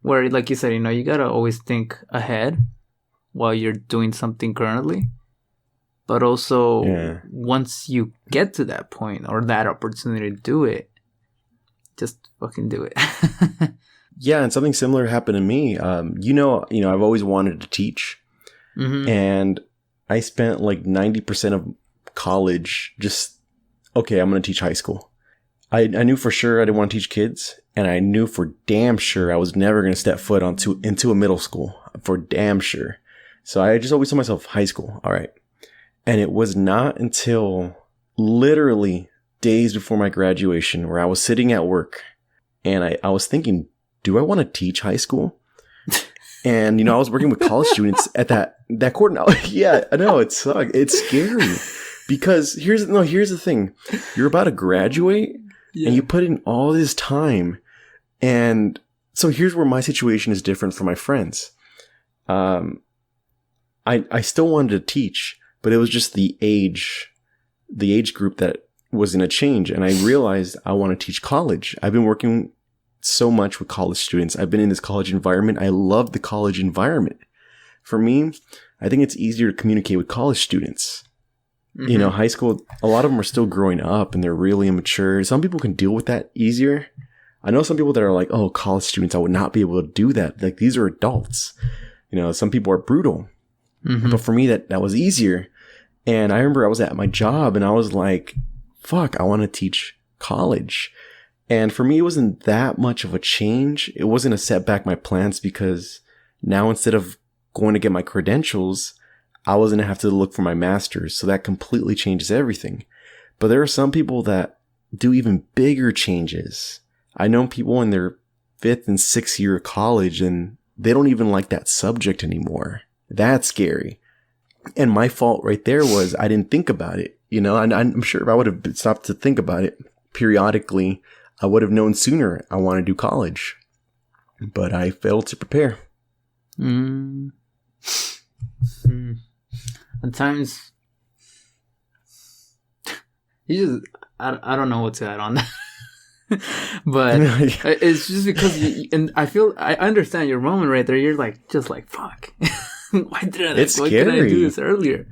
B: where, like you said, you gotta always think ahead while you're doing something currently, but also once you get to that point or that opportunity to do it, just fucking do it.
A: Yeah, and something similar happened to me. I've always wanted to teach, and I spent like 90% of college just, okay, I'm going to teach high school. I knew for sure I didn't want to teach kids, and I knew for damn sure I was never going to step foot into a middle school, for damn sure. So I just always told myself, high school, all right. And it was not until literally days before my graduation where I was sitting at work, and I was thinking, do I want to teach high school? And, I was working with college students at that court. Now, yeah, I know, it sucked. It's scary. Because here's the thing. You're about to graduate, and you put in all this time. And so here's where my situation is different from my friends. I still wanted to teach, but it was just the age group that was in a change. And I realized I want to teach college. I've been working so much with college students. I've been in this college environment. I love the college environment. For me, I think it's easier to communicate with college students. High school, a lot of them are still growing up and they're really immature. Some people can deal with that easier. I know some people that are like, oh, college students, I would not be able to do that. Like, these are adults. Some people are brutal. But for me, that was easier. And I remember I was at my job and I was like, fuck, I want to teach college. And for me, it wasn't that much of a change. It wasn't a setback my plans, because now instead of going to get my credentials, I was going to have to look for my master's. So that completely changes everything. But there are some people that do even bigger changes. I know people in their 5th and 6th year of college, and they don't even like that subject anymore. That's scary. And my fault right there was I didn't think about it. And I'm sure if I would have stopped to think about it periodically, I would have known sooner I want to do college. But I failed to prepare.
B: At times, I don't know what to add on that. But it's just because and I understand your moment right there. You're just like, fuck. Why didn't I do this earlier?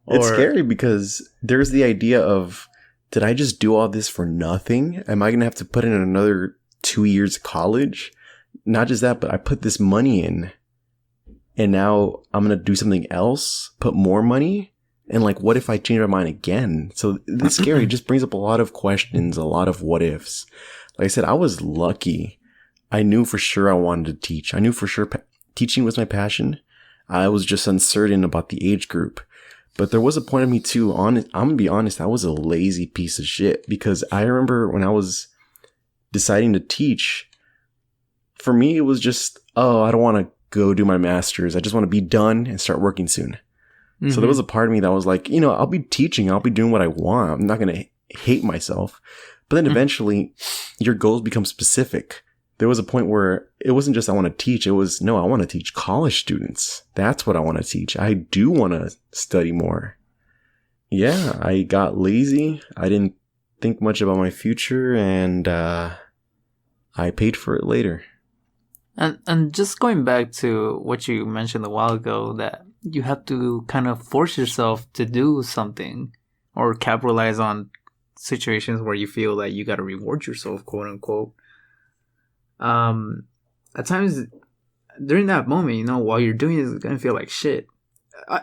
A: It's scary because there's the idea of, did I just do all this for nothing? Am I going to have to put in another 2 years of college? Not just that, but I put this money in, and now I'm going to do something else, put more money. And like, what if I change my mind again? So it's scary. It just brings up a lot of questions, a lot of what ifs. Like I said, I was lucky. I knew for sure I wanted to teach. I knew for sure teaching was my passion. I was just uncertain about the age group. But there was a point of me too, I'm going to be honest, I was a lazy piece of shit, because I remember when I was deciding to teach, for me, it was just, I don't want to go do my master's. I just want to be done and start working soon. Mm-hmm. So there was a part of me that was like, I'll be teaching. I'll be doing what I want. I'm not going to hate myself. But then eventually your goals become specific. There was a point where it wasn't just I want to teach. It was, no, I want to teach college students. That's what I want to teach. I do want to study more. Yeah, I got lazy. I didn't think much about my future, and I paid for it later.
B: And just going back to what you mentioned a while ago, that you have to kind of force yourself to do something or capitalize on situations where you feel that you got to reward yourself, quote unquote. At times during that moment, while you're doing it, it's going to feel like shit.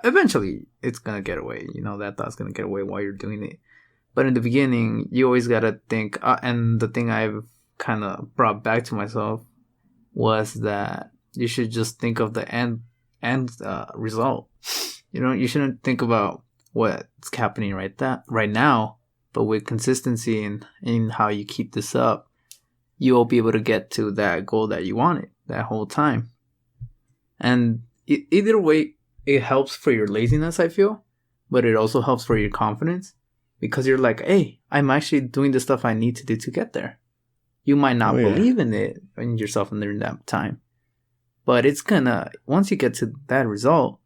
B: Eventually it's going to get away. That thought's going to get away while you're doing it. But in the beginning, you always got to think, and the thing I've kind of brought back to myself was that you should just think of the end result. You shouldn't think about what's happening right now, but with consistency in how you keep this up, you will be able to get to that goal that you wanted that whole time. And either way, it helps for your laziness, I feel, but it also helps for your confidence, because you're like, hey, I'm actually doing the stuff I need to do to get there. You might not believe in yourself during that time, but it's gonna, once you get to that result,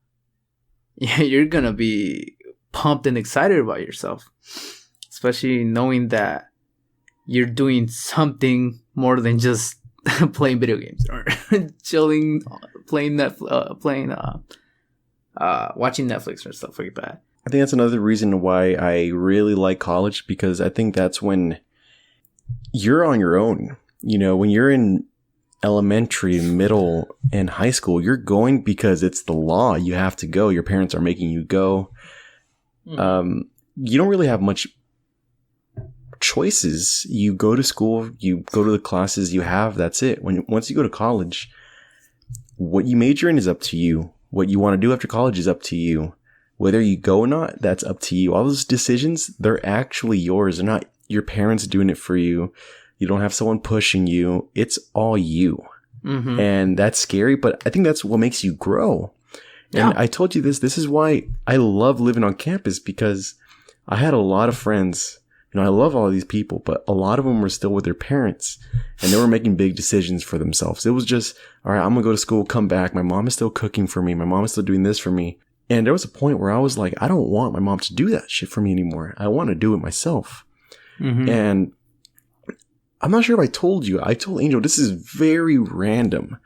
B: you're gonna be pumped and excited about yourself, especially knowing that you're doing something more than just playing video games or chilling, watching Netflix or stuff like that.
A: I think that's another reason why I really like college, because I think that's when you're on your own. When you're in elementary, middle, and high school, you're going because it's the law. You have to go. Your parents are making you go. Mm-hmm. You don't really have much choices. You go to school, you go to the classes you have, that's it. Once you go to college, what you major in is up to you. What you want to do after college is up to you. Whether you go or not, that's up to you. All those decisions, they're actually yours. They're not your parents doing it for you. You don't have someone pushing you. It's all you. Mm-hmm. And that's scary, but I think that's what makes you grow. Yeah. And I told you this is why I love living on campus, because I had a lot of friends. I love all these people, but a lot of them were still with their parents, and they were making big decisions for themselves. It was just, all right, I'm going to go to school, come back. My mom is still cooking for me. My mom is still doing this for me. And there was a point where I was like, I don't want my mom to do that shit for me anymore. I want to do it myself. Mm-hmm. And I'm not sure if I told you. I told Angel, this is very random,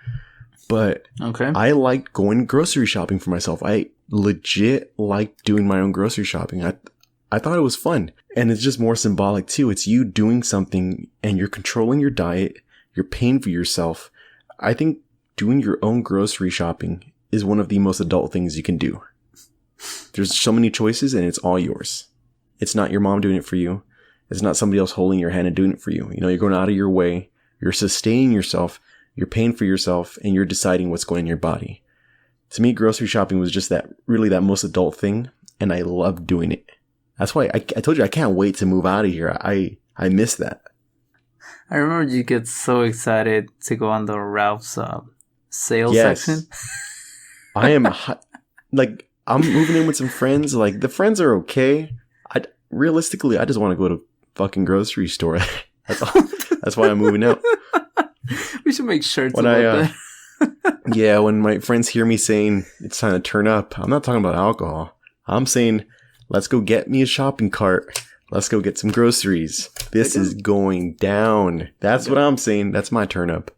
A: but okay, I liked going grocery shopping for myself. I legit liked doing my own grocery shopping. I thought it was fun. And it's just more symbolic too. It's you doing something and you're controlling your diet. You're paying for yourself. I think doing your own grocery shopping is one of the most adult things you can do. There's so many choices and it's all yours. It's not your mom doing it for you. It's not somebody else holding your hand and doing it for you. You're going out of your way. You're sustaining yourself. You're paying for yourself, and you're deciding what's going in your body. To me, grocery shopping was just that most adult thing. And I loved doing it. That's why I told you I can't wait to move out of here. I miss that.
B: I remember you get so excited to go on the Ralph's sales section.
A: I am I'm moving in with some friends. Like, the friends are okay. Realistically, I just want to go to fucking grocery store. That's all. That's why I'm moving out.
B: We should make shirts about that.
A: Yeah, when my friends hear me saying it's time to turn up, I'm not talking about alcohol. I'm saying, let's go get me a shopping cart. Let's go get some groceries. This is going down. That's what I'm saying. That's my turn up.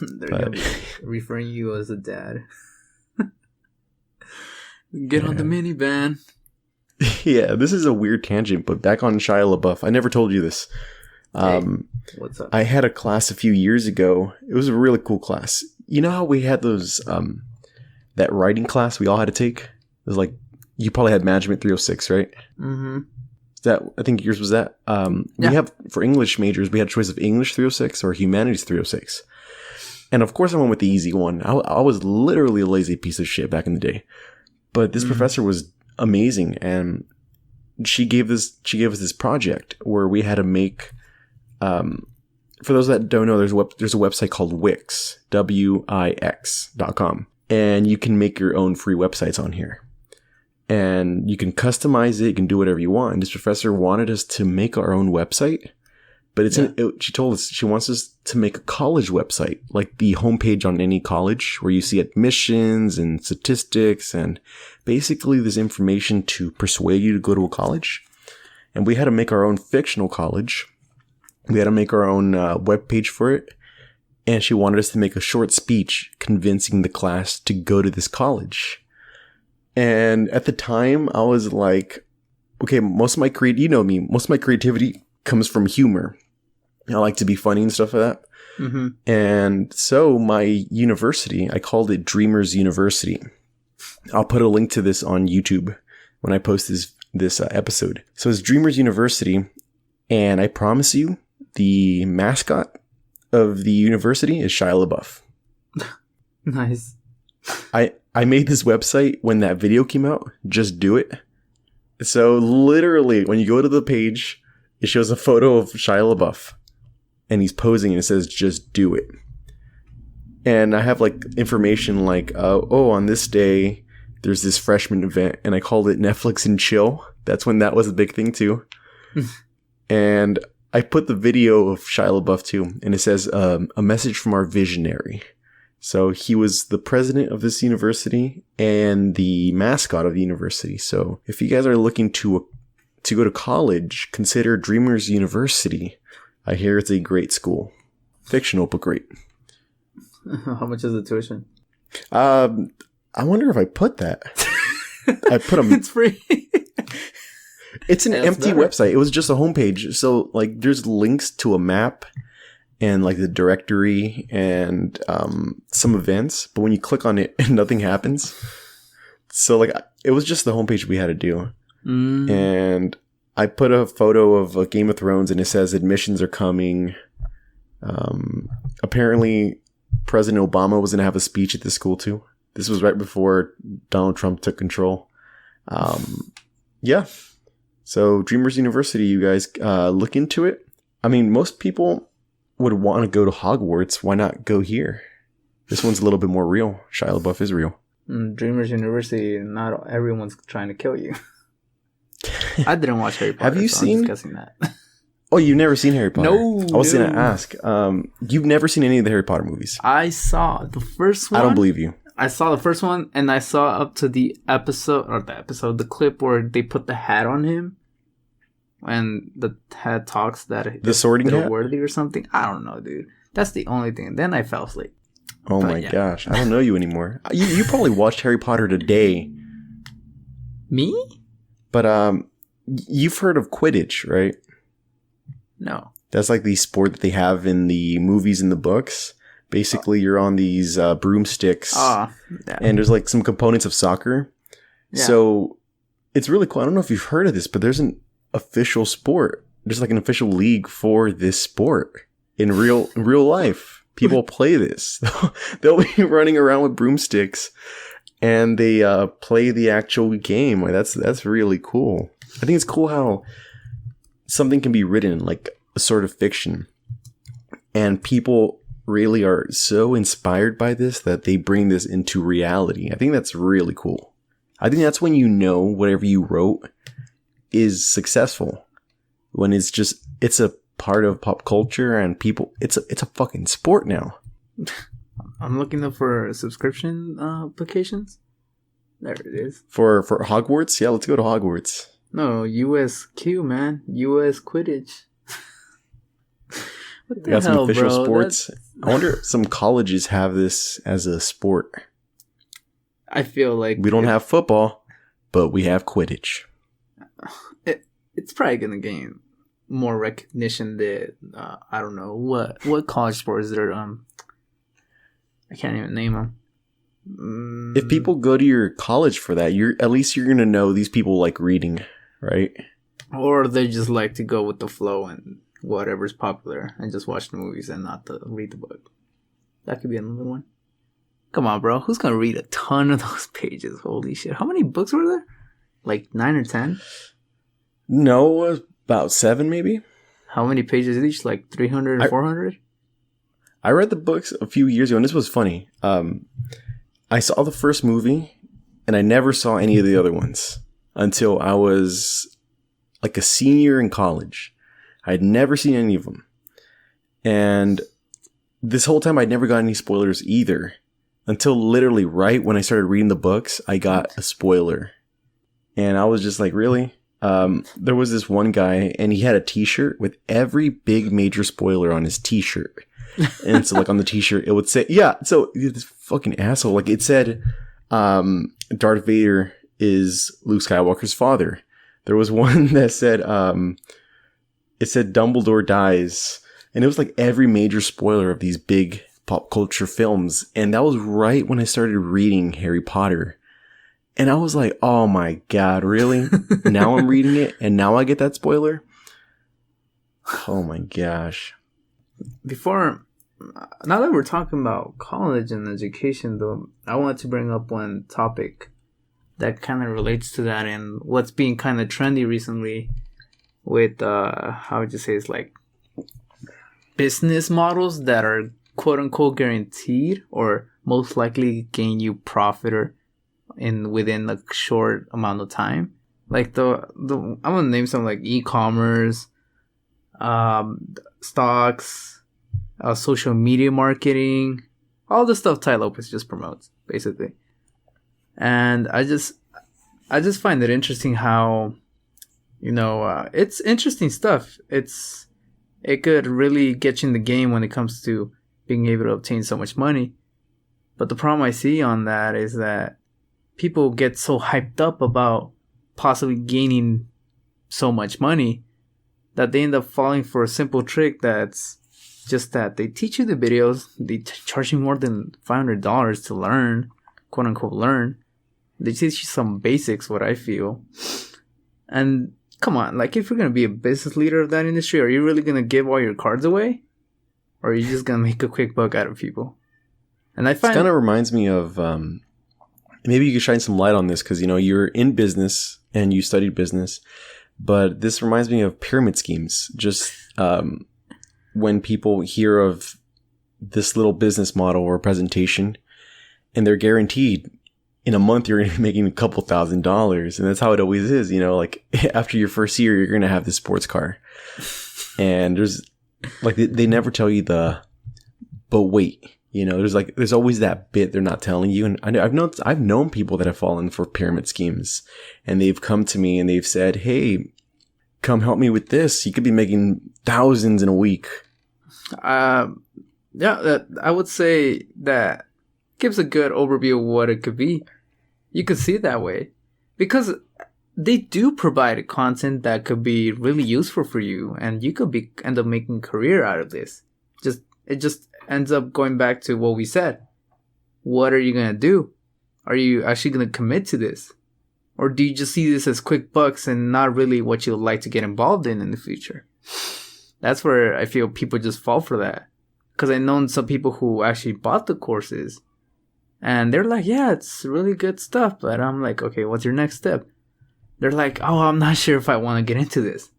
B: There you go. Referring you as a dad. Get on the minivan.
A: Yeah, this is a weird tangent, but back on Shia LaBeouf. I never told you this.
B: What's up?
A: I had a class a few years ago. It was a really cool class. You know how we had those, that writing class we all had to take? It was like, you probably had Management 306, right? Mm-hmm. I think yours was that. We have, for English majors, we had a choice of English 306 or Humanities 306. And of course I went with the easy one. I was literally a lazy piece of shit back in the day. But this professor was amazing. And she gave us this project where we had to make, for those that don't know, there's a website called Wix, Wix.com. And you can make your own free websites on here. And you can customize it. You can do whatever you want. And this professor wanted us to make our own website. But she told us she wants us to make a college website, like the homepage on any college where you see admissions and statistics and basically this information to persuade you to go to a college. And we had to make our own fictional college. We had to make our own webpage for it. And she wanted us to make a short speech convincing the class to go to this college. And at the time, I was like, okay, most of my creativity comes from humor. I like to be funny and stuff like that. Mm-hmm. And so my university, I called it Dreamers University. I'll put a link to this on YouTube when I post this episode. So it's Dreamers University. And I promise you, the mascot of the university is Shia LaBeouf.
B: Nice.
A: I made this website when that video came out. Just do it. So literally, when you go to the page, it shows a photo of Shia LaBeouf. And he's posing and it says, just do it. And I have like information like, on this day, there's this freshman event. And I called it Netflix and Chill. That's when that was a big thing too. And I put the video of Shia LaBeouf too. And it says, a message from our visionary. So he was the president of this university and the mascot of the university. So if you guys are looking to go to college, consider Dreamers University. I hear it's a great school. Fictional, but great.
B: How much is the tuition?
A: I wonder if I put that. I put them.
B: It's free.
A: It's an empty website. It was just a homepage. So like there's links to a map and like the directory and some events. But when you click on it, nothing happens. So like it was just the homepage we had to do. And I put a photo of Game of Thrones and it says admissions are coming. Apparently, President Obama was going to have a speech at this school too. This was right before Donald Trump took control. Yeah. So Dreamers University, you guys look into it. I mean, most people would want to go to Hogwarts. Why not go here? This one's a little bit more real. Shia LaBeouf is real.
B: Dreamers University, not everyone's trying to kill you. I didn't watch Harry Potter.
A: Have you seen?
B: I'm just guessing that.
A: Oh, you've never seen Harry Potter?
B: No.
A: I was going to ask. You've never seen any of the Harry Potter movies?
B: I saw the first one.
A: I don't believe you.
B: I saw the first one, and I saw up to the clip where they put the hat on him, and the hat talks that
A: the sorting hat,
B: worthy or something. I don't know, dude. That's the only thing. Then I fell asleep.
A: Oh my gosh, I don't know you anymore. You probably watched Harry Potter today.
B: Me?
A: But you've heard of Quidditch, right?
B: No.
A: That's like the sport that they have in the movies and the books. Basically, you're on these broomsticks, and there's like some components of soccer. Yeah. So it's really cool. I don't know if you've heard of this, but there's an official sport. There's like an official league for this sport in real life. People play this. They'll be running around with broomsticks, and they play the actual game. Like that's really cool. I think it's cool how something can be written like a sort of fiction, and people really are so inspired by this that they bring this into reality. I think that's really cool. I think that's when you know whatever you wrote is successful. When it's a part of pop culture and people, it's a fucking sport now.
B: I'm looking up for subscription applications. There it is.
A: For Hogwarts? Yeah, let's go to Hogwarts.
B: No, USQ, man. US Quidditch. What the
A: got
B: hell,
A: some official
B: bro?
A: sports. I wonder if some colleges have this as a sport.
B: I feel like
A: we don't have football, but we have Quidditch.
B: It's probably gonna gain more recognition than I don't know what college sport is there. I can't even name them.
A: If people go to your college for that, you're gonna know these people like reading, right?
B: Or they just like to go with the flow and whatever's popular and just watch the movies and not to read the book. That could be another one. Come on, bro. Who's gonna read a ton of those pages? Holy shit. How many books were there? Like 9 or 10?
A: No, about 7 maybe.
B: How many pages each? Like 300 or 400?
A: I read the books a few years ago, and this was funny. I saw the first movie, and I never saw any of the other ones until I was like a senior in college. I had never seen any of them. And this whole time, I'd never got any spoilers either. Until literally right when I started reading the books, I got a spoiler. And I was just like, really? There was this one guy, and he had a t-shirt with every big major spoiler on his t-shirt. And so, like, on the t-shirt, it would say, yeah, so this fucking asshole, like, it said, Darth Vader is Luke Skywalker's father. There was one that said, it said Dumbledore dies. And it was like every major spoiler of these big pop culture films. And that was right when I started reading Harry Potter. And I was like, oh my God, really? Now I'm reading it and now I get that spoiler? Oh my gosh.
B: Now that we're talking about college and education, though, I wanted to bring up one topic that kind of relates to that and what's being kind of trendy recently with, how would you say, it's like business models that are quote unquote guaranteed or most likely gain you profit or within a short amount of time. Like I'm gonna name some like e-commerce, stocks, social media marketing, all the stuff Tai Lopez just promotes, basically. And I just find it interesting how, it's interesting stuff. It could really get you in the game when it comes to being able to obtain so much money. But the problem I see on that is that people get so hyped up about possibly gaining so much money that they end up falling for a simple trick that's just that they teach you the videos, they charge you more than $500 to learn, quote unquote learn. They teach you some basics, what I feel. And come on, like if you're going to be a business leader of that industry, are you really going to give all your cards away? Or are you just going to make a quick buck out of people? And I find...
A: It kind of reminds me of... maybe you could shine some light on this because, you're in business and you studied business. But this reminds me of pyramid schemes. Just when people hear of this little business model or presentation and they're guaranteed in a month you're going to be making a couple $1,000s. And that's how it always is. Like after your first year, you're going to have this sports car. And there's like they never tell you but wait. There's always that bit they're not telling you. And I've known people that have fallen for pyramid schemes and they've come to me and they've said, hey, come help me with this. You could be making thousands in a week.
B: I would say that gives a good overview of what it could be. You could see it that way because they do provide content that could be really useful for you and you could end up making a career out of this. It just ends up going back to what we said. What are you going to do? Are you actually going to commit to this? Or do you just see this as quick bucks and not really what you'd like to get involved in the future? That's where I feel people just fall for that. Because I've known some people who actually bought the courses. And they're like, yeah, it's really good stuff. But I'm like, okay, what's your next step? They're like, oh, I'm not sure if I want to get into this.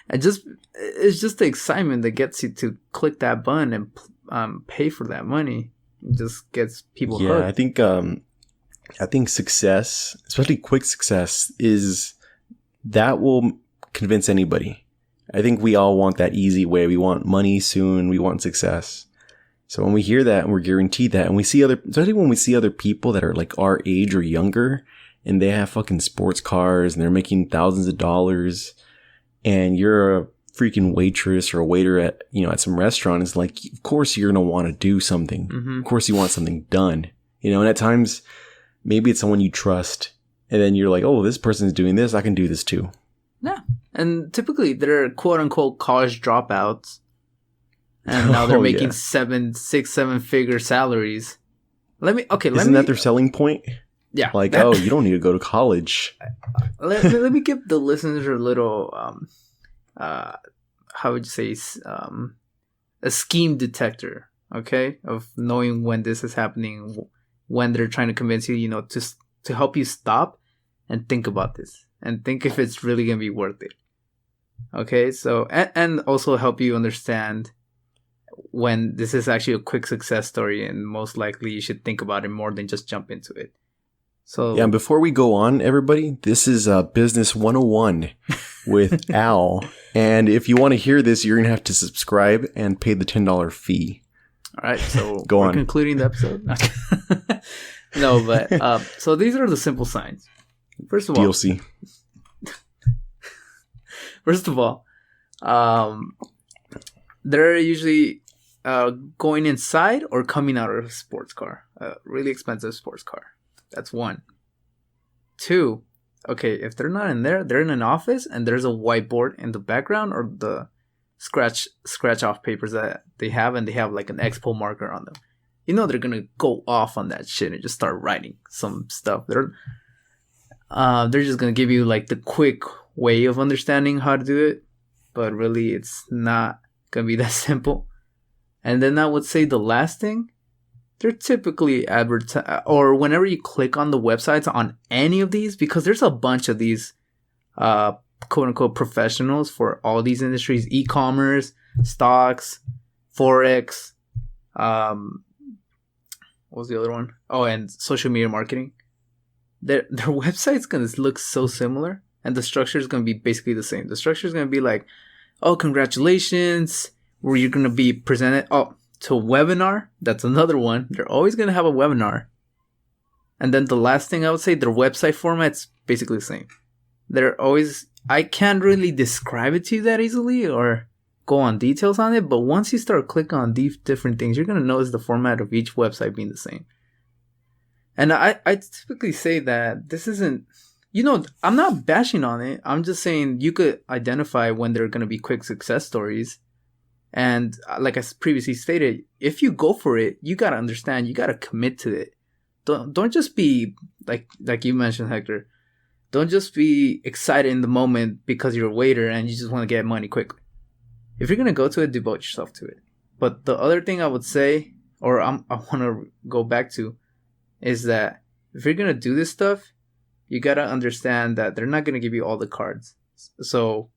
B: It's just the excitement that gets you to click that button and pay for that money. It just gets people hooked.
A: I think success, especially quick success, that will convince anybody. I think we all want that easy way. We want money soon. We want success. So when we hear that and we're guaranteed that, and especially when we see other people that are like our age or younger, and they have fucking sports cars and they're making thousands of dollars, and you're a freaking waitress or a waiter at some restaurant, it's like, of course you're going to want to do something. Mm-hmm. Of course you want something done, and at times maybe it's someone you trust and then you're like, oh, this person's doing this, I can do this too.
B: Yeah. And typically they're quote unquote college dropouts and now they're making 7 figure salaries. Isn't
A: that their selling point?
B: Yeah.
A: Like, oh, you don't need to go to college.
B: Let me give the listeners a little how would you say, a scheme detector, okay, of knowing when this is happening, when they're trying to convince you, to help you stop and think about this and think if it's really going to be worth it. Okay, so and also help you understand when this is actually a quick success story, and most likely you should think about it more than just jump into it. So
A: yeah, and before we go on, everybody, this is Business 101 with Al. And if you want to hear this, you're going to have to subscribe and pay the $10 fee.
B: All right, so
A: Go
B: we're
A: on.
B: concluding the episode. No, but so these are the simple signs. First of all,
A: DLC.
B: First of all, they're usually going inside or coming out of a sports car, a really expensive sports car. That's one. Two, okay, if they're not in there, they're in an office and there's a whiteboard in the background or the scratch off papers that they have, and they have like an expo marker on them. You know they're gonna go off on that shit and just start writing some stuff. They're just gonna give you like the quick way of understanding how to do it, but really it's not gonna be that simple. And then I would say the last thing, they're typically or whenever you click on the websites on any of these, because there's a bunch of these quote unquote professionals for all these industries, e-commerce, stocks, forex, what was the other one? Oh, and social media marketing. Their website's gonna look so similar, and the structure is gonna be basically the same. The structure is gonna be like, oh, congratulations, where you're gonna be presented to a webinar. That's another one. They're always gonna have a webinar. And then the last thing I would say, their website format's basically the same. They're always, I can't really describe it to you that easily or go on details on it, but once you start clicking on these different things, you're gonna notice the format of each website being the same. And I typically say that this isn't, I'm not bashing on it. I'm just saying you could identify when they're going to be quick success stories. And like I previously stated, if you go for it, you got to understand, you got to commit to it. Don't just be like you mentioned, Hector. Don't just be excited in the moment because you're a waiter and you just want to get money quickly. If you're going to go to it, devote yourself to it. But the other thing I would say, or I want to go back to, is that if you're going to do this stuff, you got to understand that they're not going to give you all the cards. So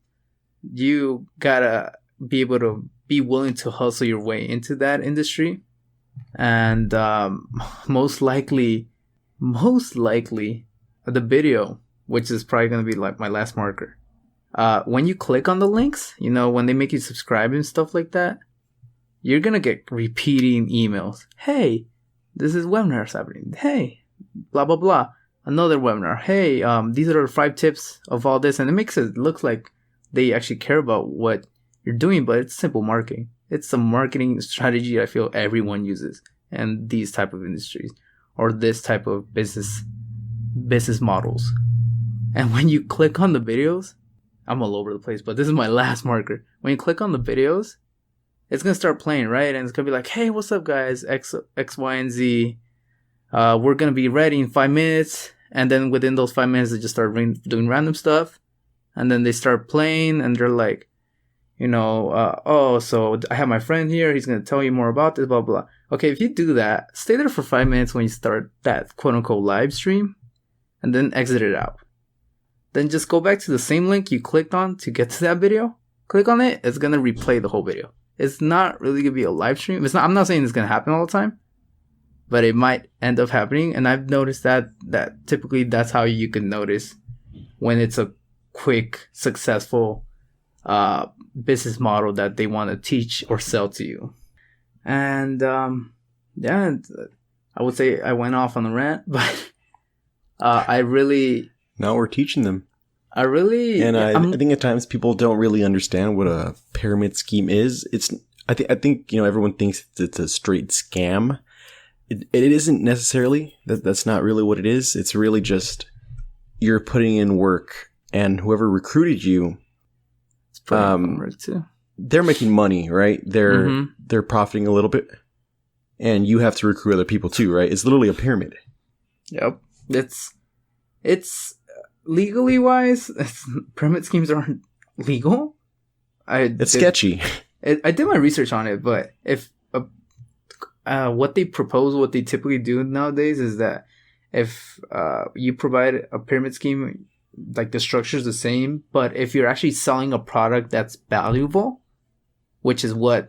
B: you got to be able to be willing to hustle your way into that industry. And most likely, the video, which is probably going to be like my last marker. When you click on the links, when they make you subscribe and stuff like that, you're going to get repeating emails. Hey, this is webinars happening. Hey, blah, blah, blah. Another webinar. Hey, these are the 5 tips of all this. And it makes it look like they actually care about what you're doing, but it's simple marketing. It's a marketing strategy I feel everyone uses in these type of industries or this type of business models. And when you click on the videos, I'm all over the place, but this is my last marker. When you click on the videos, it's going to start playing, right? And it's going to be like, hey, what's up, guys? X, Y, and Z. We're going to be ready in 5 minutes. And then within those 5 minutes, they just start doing random stuff. And then they start playing and they're like, so I have my friend here. He's going to tell you more about this, blah, blah. Okay, if you do that, stay there for 5 minutes when you start that quote unquote live stream and then exit it out. Then just go back to the same link you clicked on to get to that video. Click on it. It's going to replay the whole video. It's not really going to be a live stream. I'm not saying it's going to happen all the time, but it might end up happening. And I've noticed that typically that's how you can notice when it's a quick, successful business model that they want to teach or sell to you. And I would say I went off on a rant, but I really...
A: Now we're teaching them.
B: I
A: think at times people don't really understand what a pyramid scheme is. I think everyone thinks it's a straight scam. It isn't necessarily. That's not really what it is. It's really just you're putting in work, and whoever recruited you,
B: it's work too.
A: They're making money, right? They're profiting a little bit, and you have to recruit other people too, right? It's literally a pyramid.
B: Yep. It's legally wise, pyramid schemes aren't legal.
A: It's sketchy.
B: I did my research on it, but if what they propose, what they typically do nowadays is that if you provide a pyramid scheme, like the structure is the same, but if you're actually selling a product that's valuable, which is what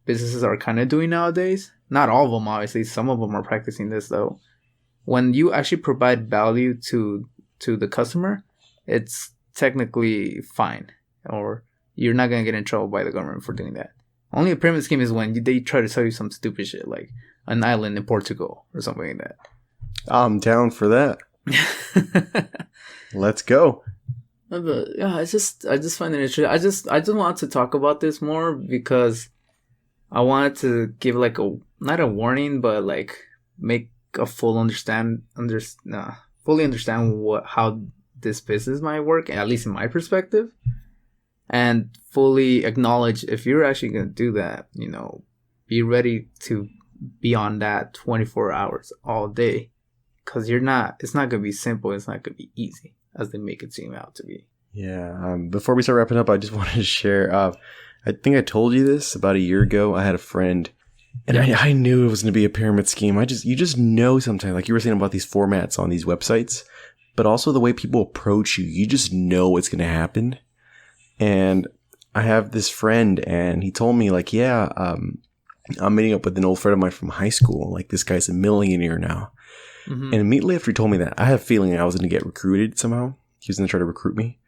B: businesses are kind of doing nowadays. Not all of them, obviously. Some of them are practicing this, though. When you actually provide value to the customer, it's technically fine, or you're not going to get in trouble by the government for doing that. Only a pyramid scheme is when they try to sell you some stupid shit, like an island in Portugal or something like that.
A: I'm down for that. Let's go.
B: But yeah, I just find it interesting. I just want to talk about this more because I wanted to give like not a warning, but like make a fully understand how this business might work, at least in my perspective, and fully acknowledge if you're actually gonna do that, be ready to be on that 24 hours all day, because it's not gonna be simple. It's not gonna be easy as they make it seem out to be.
A: Yeah. Before we start wrapping up, I just wanted to share. I think I told you this about a year ago. I had a friend, and I knew it was going to be a pyramid scheme. You just know sometimes, like you were saying about these formats on these websites, but also the way people approach you. You just know what's going to happen. And I have this friend, and he told me like, yeah, I'm meeting up with an old friend of mine from high school. Like this guy's a millionaire now. Mm-hmm. And immediately after he told me that, I had a feeling I was going to get recruited somehow. He was going to try to recruit me.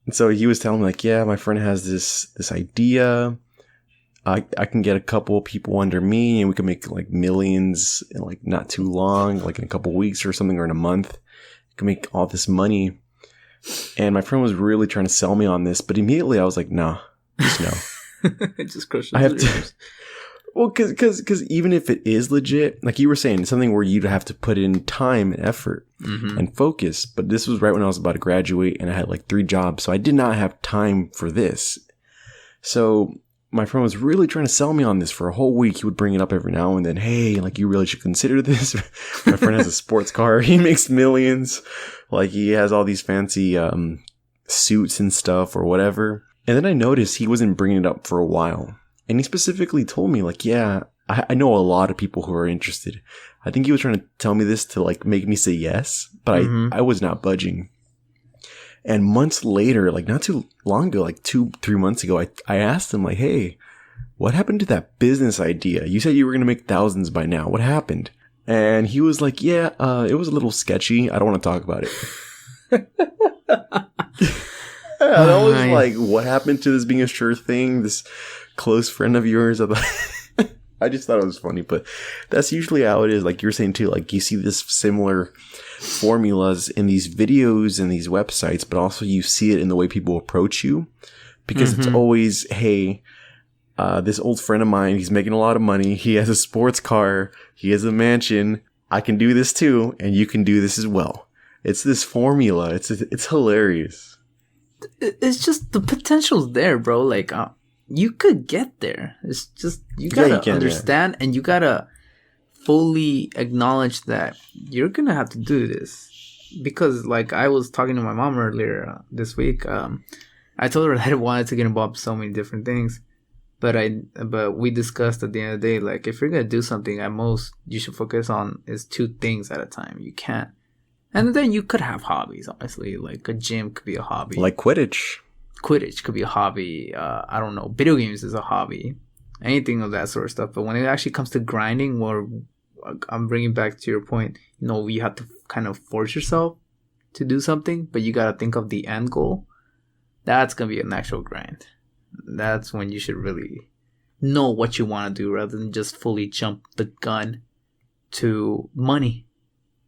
A: And so he was telling me like, yeah, my friend has this idea. I can get a couple of people under me and we can make like millions in like not too long, like in a couple of weeks or something, or in a month. We can make all this money. And my friend was really trying to sell me on this, but immediately I was like, nah, just no.
B: Just crush
A: I have to. Well, because even if it is legit, like you were saying, it's something where you'd have to put in time and effort and focus. But this was right when I was about to graduate and I had like 3 jobs. So I did not have time for this. So my friend was really trying to sell me on this for a whole week. He would bring it up every now and then. Hey, like you really should consider this. My friend has a sports car. He makes millions. Like he has all these fancy suits and stuff or whatever. And then I noticed he wasn't bringing it up for a while. And he specifically told me, like, yeah, I know a lot of people who are interested. I think he was trying to tell me this to, like, make me say yes. But I was not budging. And months later, like, not too long ago, like 2-3 months ago, I asked him, like, hey, what happened to that business idea? You said you were going to make thousands by now. What happened? And he was like, yeah, it was a little sketchy. I don't want to talk about it. And I was like, what happened to this being a sure thing? This close friend of yours? I just thought it was funny, but that's usually how it is. Like you're saying too, like you see this similar formulas in these videos and these websites, but also you see it in the way people approach you, because it's always, hey, this old friend of mine, he's making a lot of money. He has a sports car. He has a mansion. I can do this too. And you can do this as well. It's this formula. It's hilarious.
B: It's just the potential's there, bro. Like, you could get there. It's just, you gotta understand and you gotta fully acknowledge that you're gonna have to do this. Because, like, I was talking to my mom earlier this week. I told her that I wanted to get involved in so many different things. But we discussed at the end of the day, like, if you're gonna do something, at most, you should focus on is 2 things at a time. You can't. And then you could have hobbies, honestly. Like, a gym could be a hobby.
A: Like Quidditch.
B: Quidditch could be a hobby. I don't know. Video games is a hobby. Anything of that sort of stuff. But when it actually comes to grinding, where I'm bringing back to your point, you have to kind of force yourself to do something, but you got to think of the end goal. That's going to be an actual grind. That's when you should really know what you want to do rather than just fully jump the gun to money.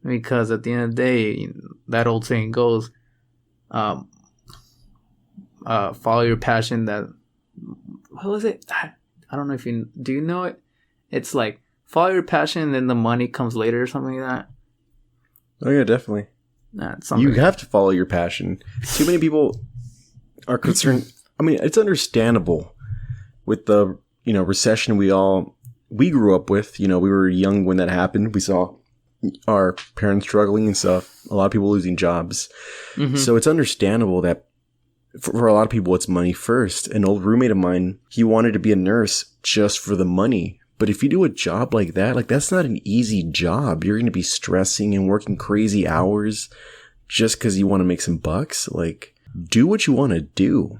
B: Because at the end of the day, that old saying goes, follow your passion. What was it? I don't know if do you know it? It's like, follow your passion and then the money comes later or something like that.
A: Oh yeah, definitely. You have to follow your passion. Too many people are concerned. I mean, it's understandable with the, recession we grew up with. We were young when that happened. We saw our parents struggling and stuff. A lot of people losing jobs. So it's understandable that for a lot of people, it's money first. An old roommate of mine, he wanted to be a nurse just for the money, But if you do a job like that, like that's not an easy job. You're going to be stressing and working crazy hours just because you want to make some bucks. Like, do what you want to do.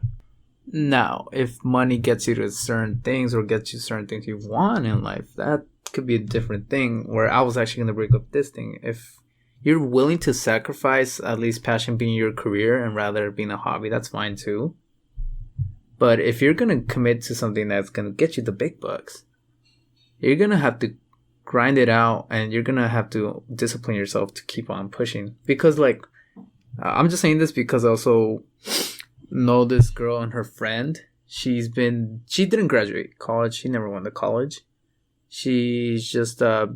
B: Now, if money gets you to certain things or gets you certain things you want in life, that could be a different thing. Where I was actually going to bring up this thing. If you're willing to sacrifice at least passion being your career and rather being a hobby, that's fine too. But if you're going to commit to something that's going to get you the big bucks, you're going to have to grind it out and you're going to have to discipline yourself to keep on pushing. Because like, I'm just saying this because I also know this girl and her friend. She didn't graduate college. She never went to college. She's just, I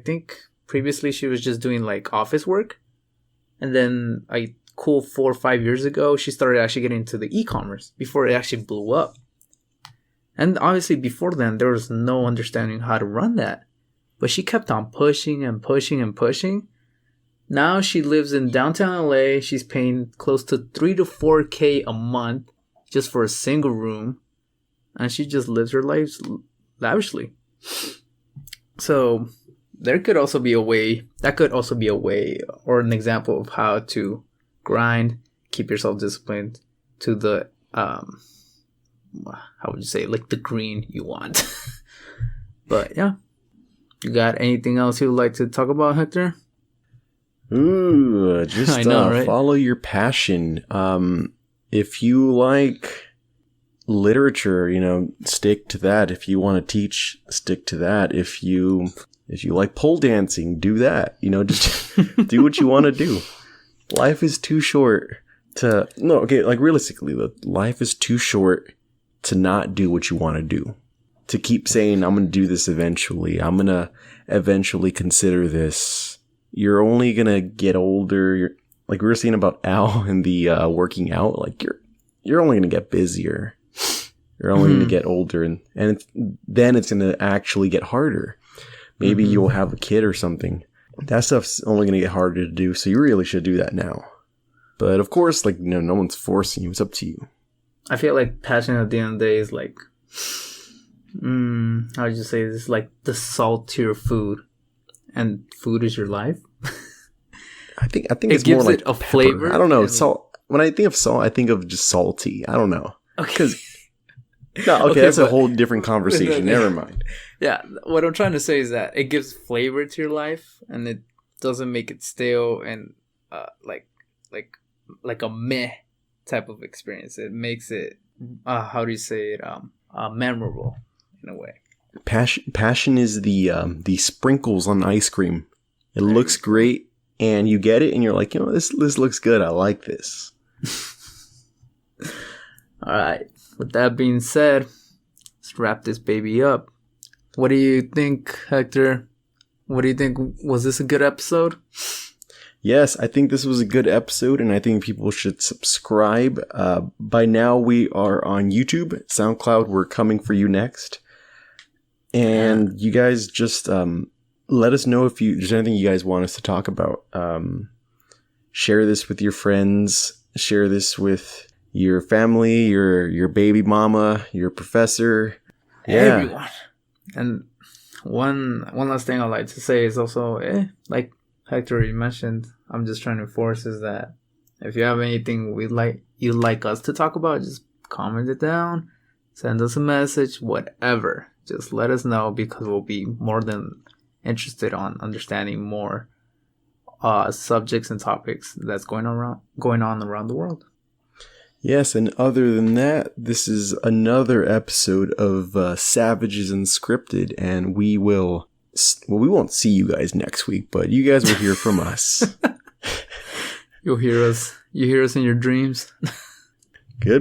B: think previously she was just doing like office work. And then 4 or 5 years ago, she started actually getting into the e-commerce before it actually blew up. And obviously before then, there was no understanding how to run that. But she kept on pushing and pushing and pushing. Now she lives in downtown LA. She's paying close to 3 to 4K a month just for a single room. And she just lives her life lavishly. So there could also be a way, or an example of how to grind, keep yourself disciplined to the, how would you say, like the green you want. But yeah, you got anything else you'd like to talk about, Hector?
A: Ooh, just
B: I know, right?
A: Follow your passion. If you like literature, stick to that. If you want to teach, stick to that. If you like pole dancing, do that. Just do what you want to do. Life is too short realistically, life is too short to not do what you want to do. To keep saying, I'm going to do this eventually. I'm going to eventually consider this. You're only going to get older. Like we were saying about Al and the working out, like you're only going to get busier. You're only going to get older and then it's going to actually get harder. Maybe you'll have a kid or something. That stuff's only going to get harder to do, so you really should do that now. But of course, like, no one's forcing you. It's up to you.
B: I feel like passion at the end of the day is like, how would you say this? Like the salt to your food, and food is your life.
A: I think it's more like
B: a flavor.
A: I don't know. Salt. When I think of salt, I think of just salty. I don't know. Okay. Okay, that's a whole different conversation. Never mind.
B: Yeah, what I'm trying to say is that it gives flavor to your life, and it doesn't make it stale and like a meh type of experience. It makes it how do you say it memorable in a way.
A: Passion is the sprinkles on ice cream. It looks great, and you get it, and you're like, this looks good. I like this.
B: All right. With that being said, let's wrap this baby up. What do you think, Hector? What do you think? Was this a good episode?
A: Yes, I think this was a good episode, and I think people should subscribe. By now, we are on YouTube, SoundCloud. We're coming for you next. And you guys just let us know if there's anything you guys want us to talk about. Share this with your friends. Share this with your family, your baby mama, your professor. Yeah.
B: Everyone. And one last thing I'd like to say is also, like Hector you mentioned, I'm just trying to enforce is that if you have anything you'd like us to talk about, just comment it down, send us a message, whatever. Just let us know, because we'll be more than interested on understanding more subjects and topics that's going on around the world.
A: Yes, and other than that, this is another episode of Savages Unscripted, and we won't see you guys next week, but you guys will hear from us.
B: You hear us in your dreams.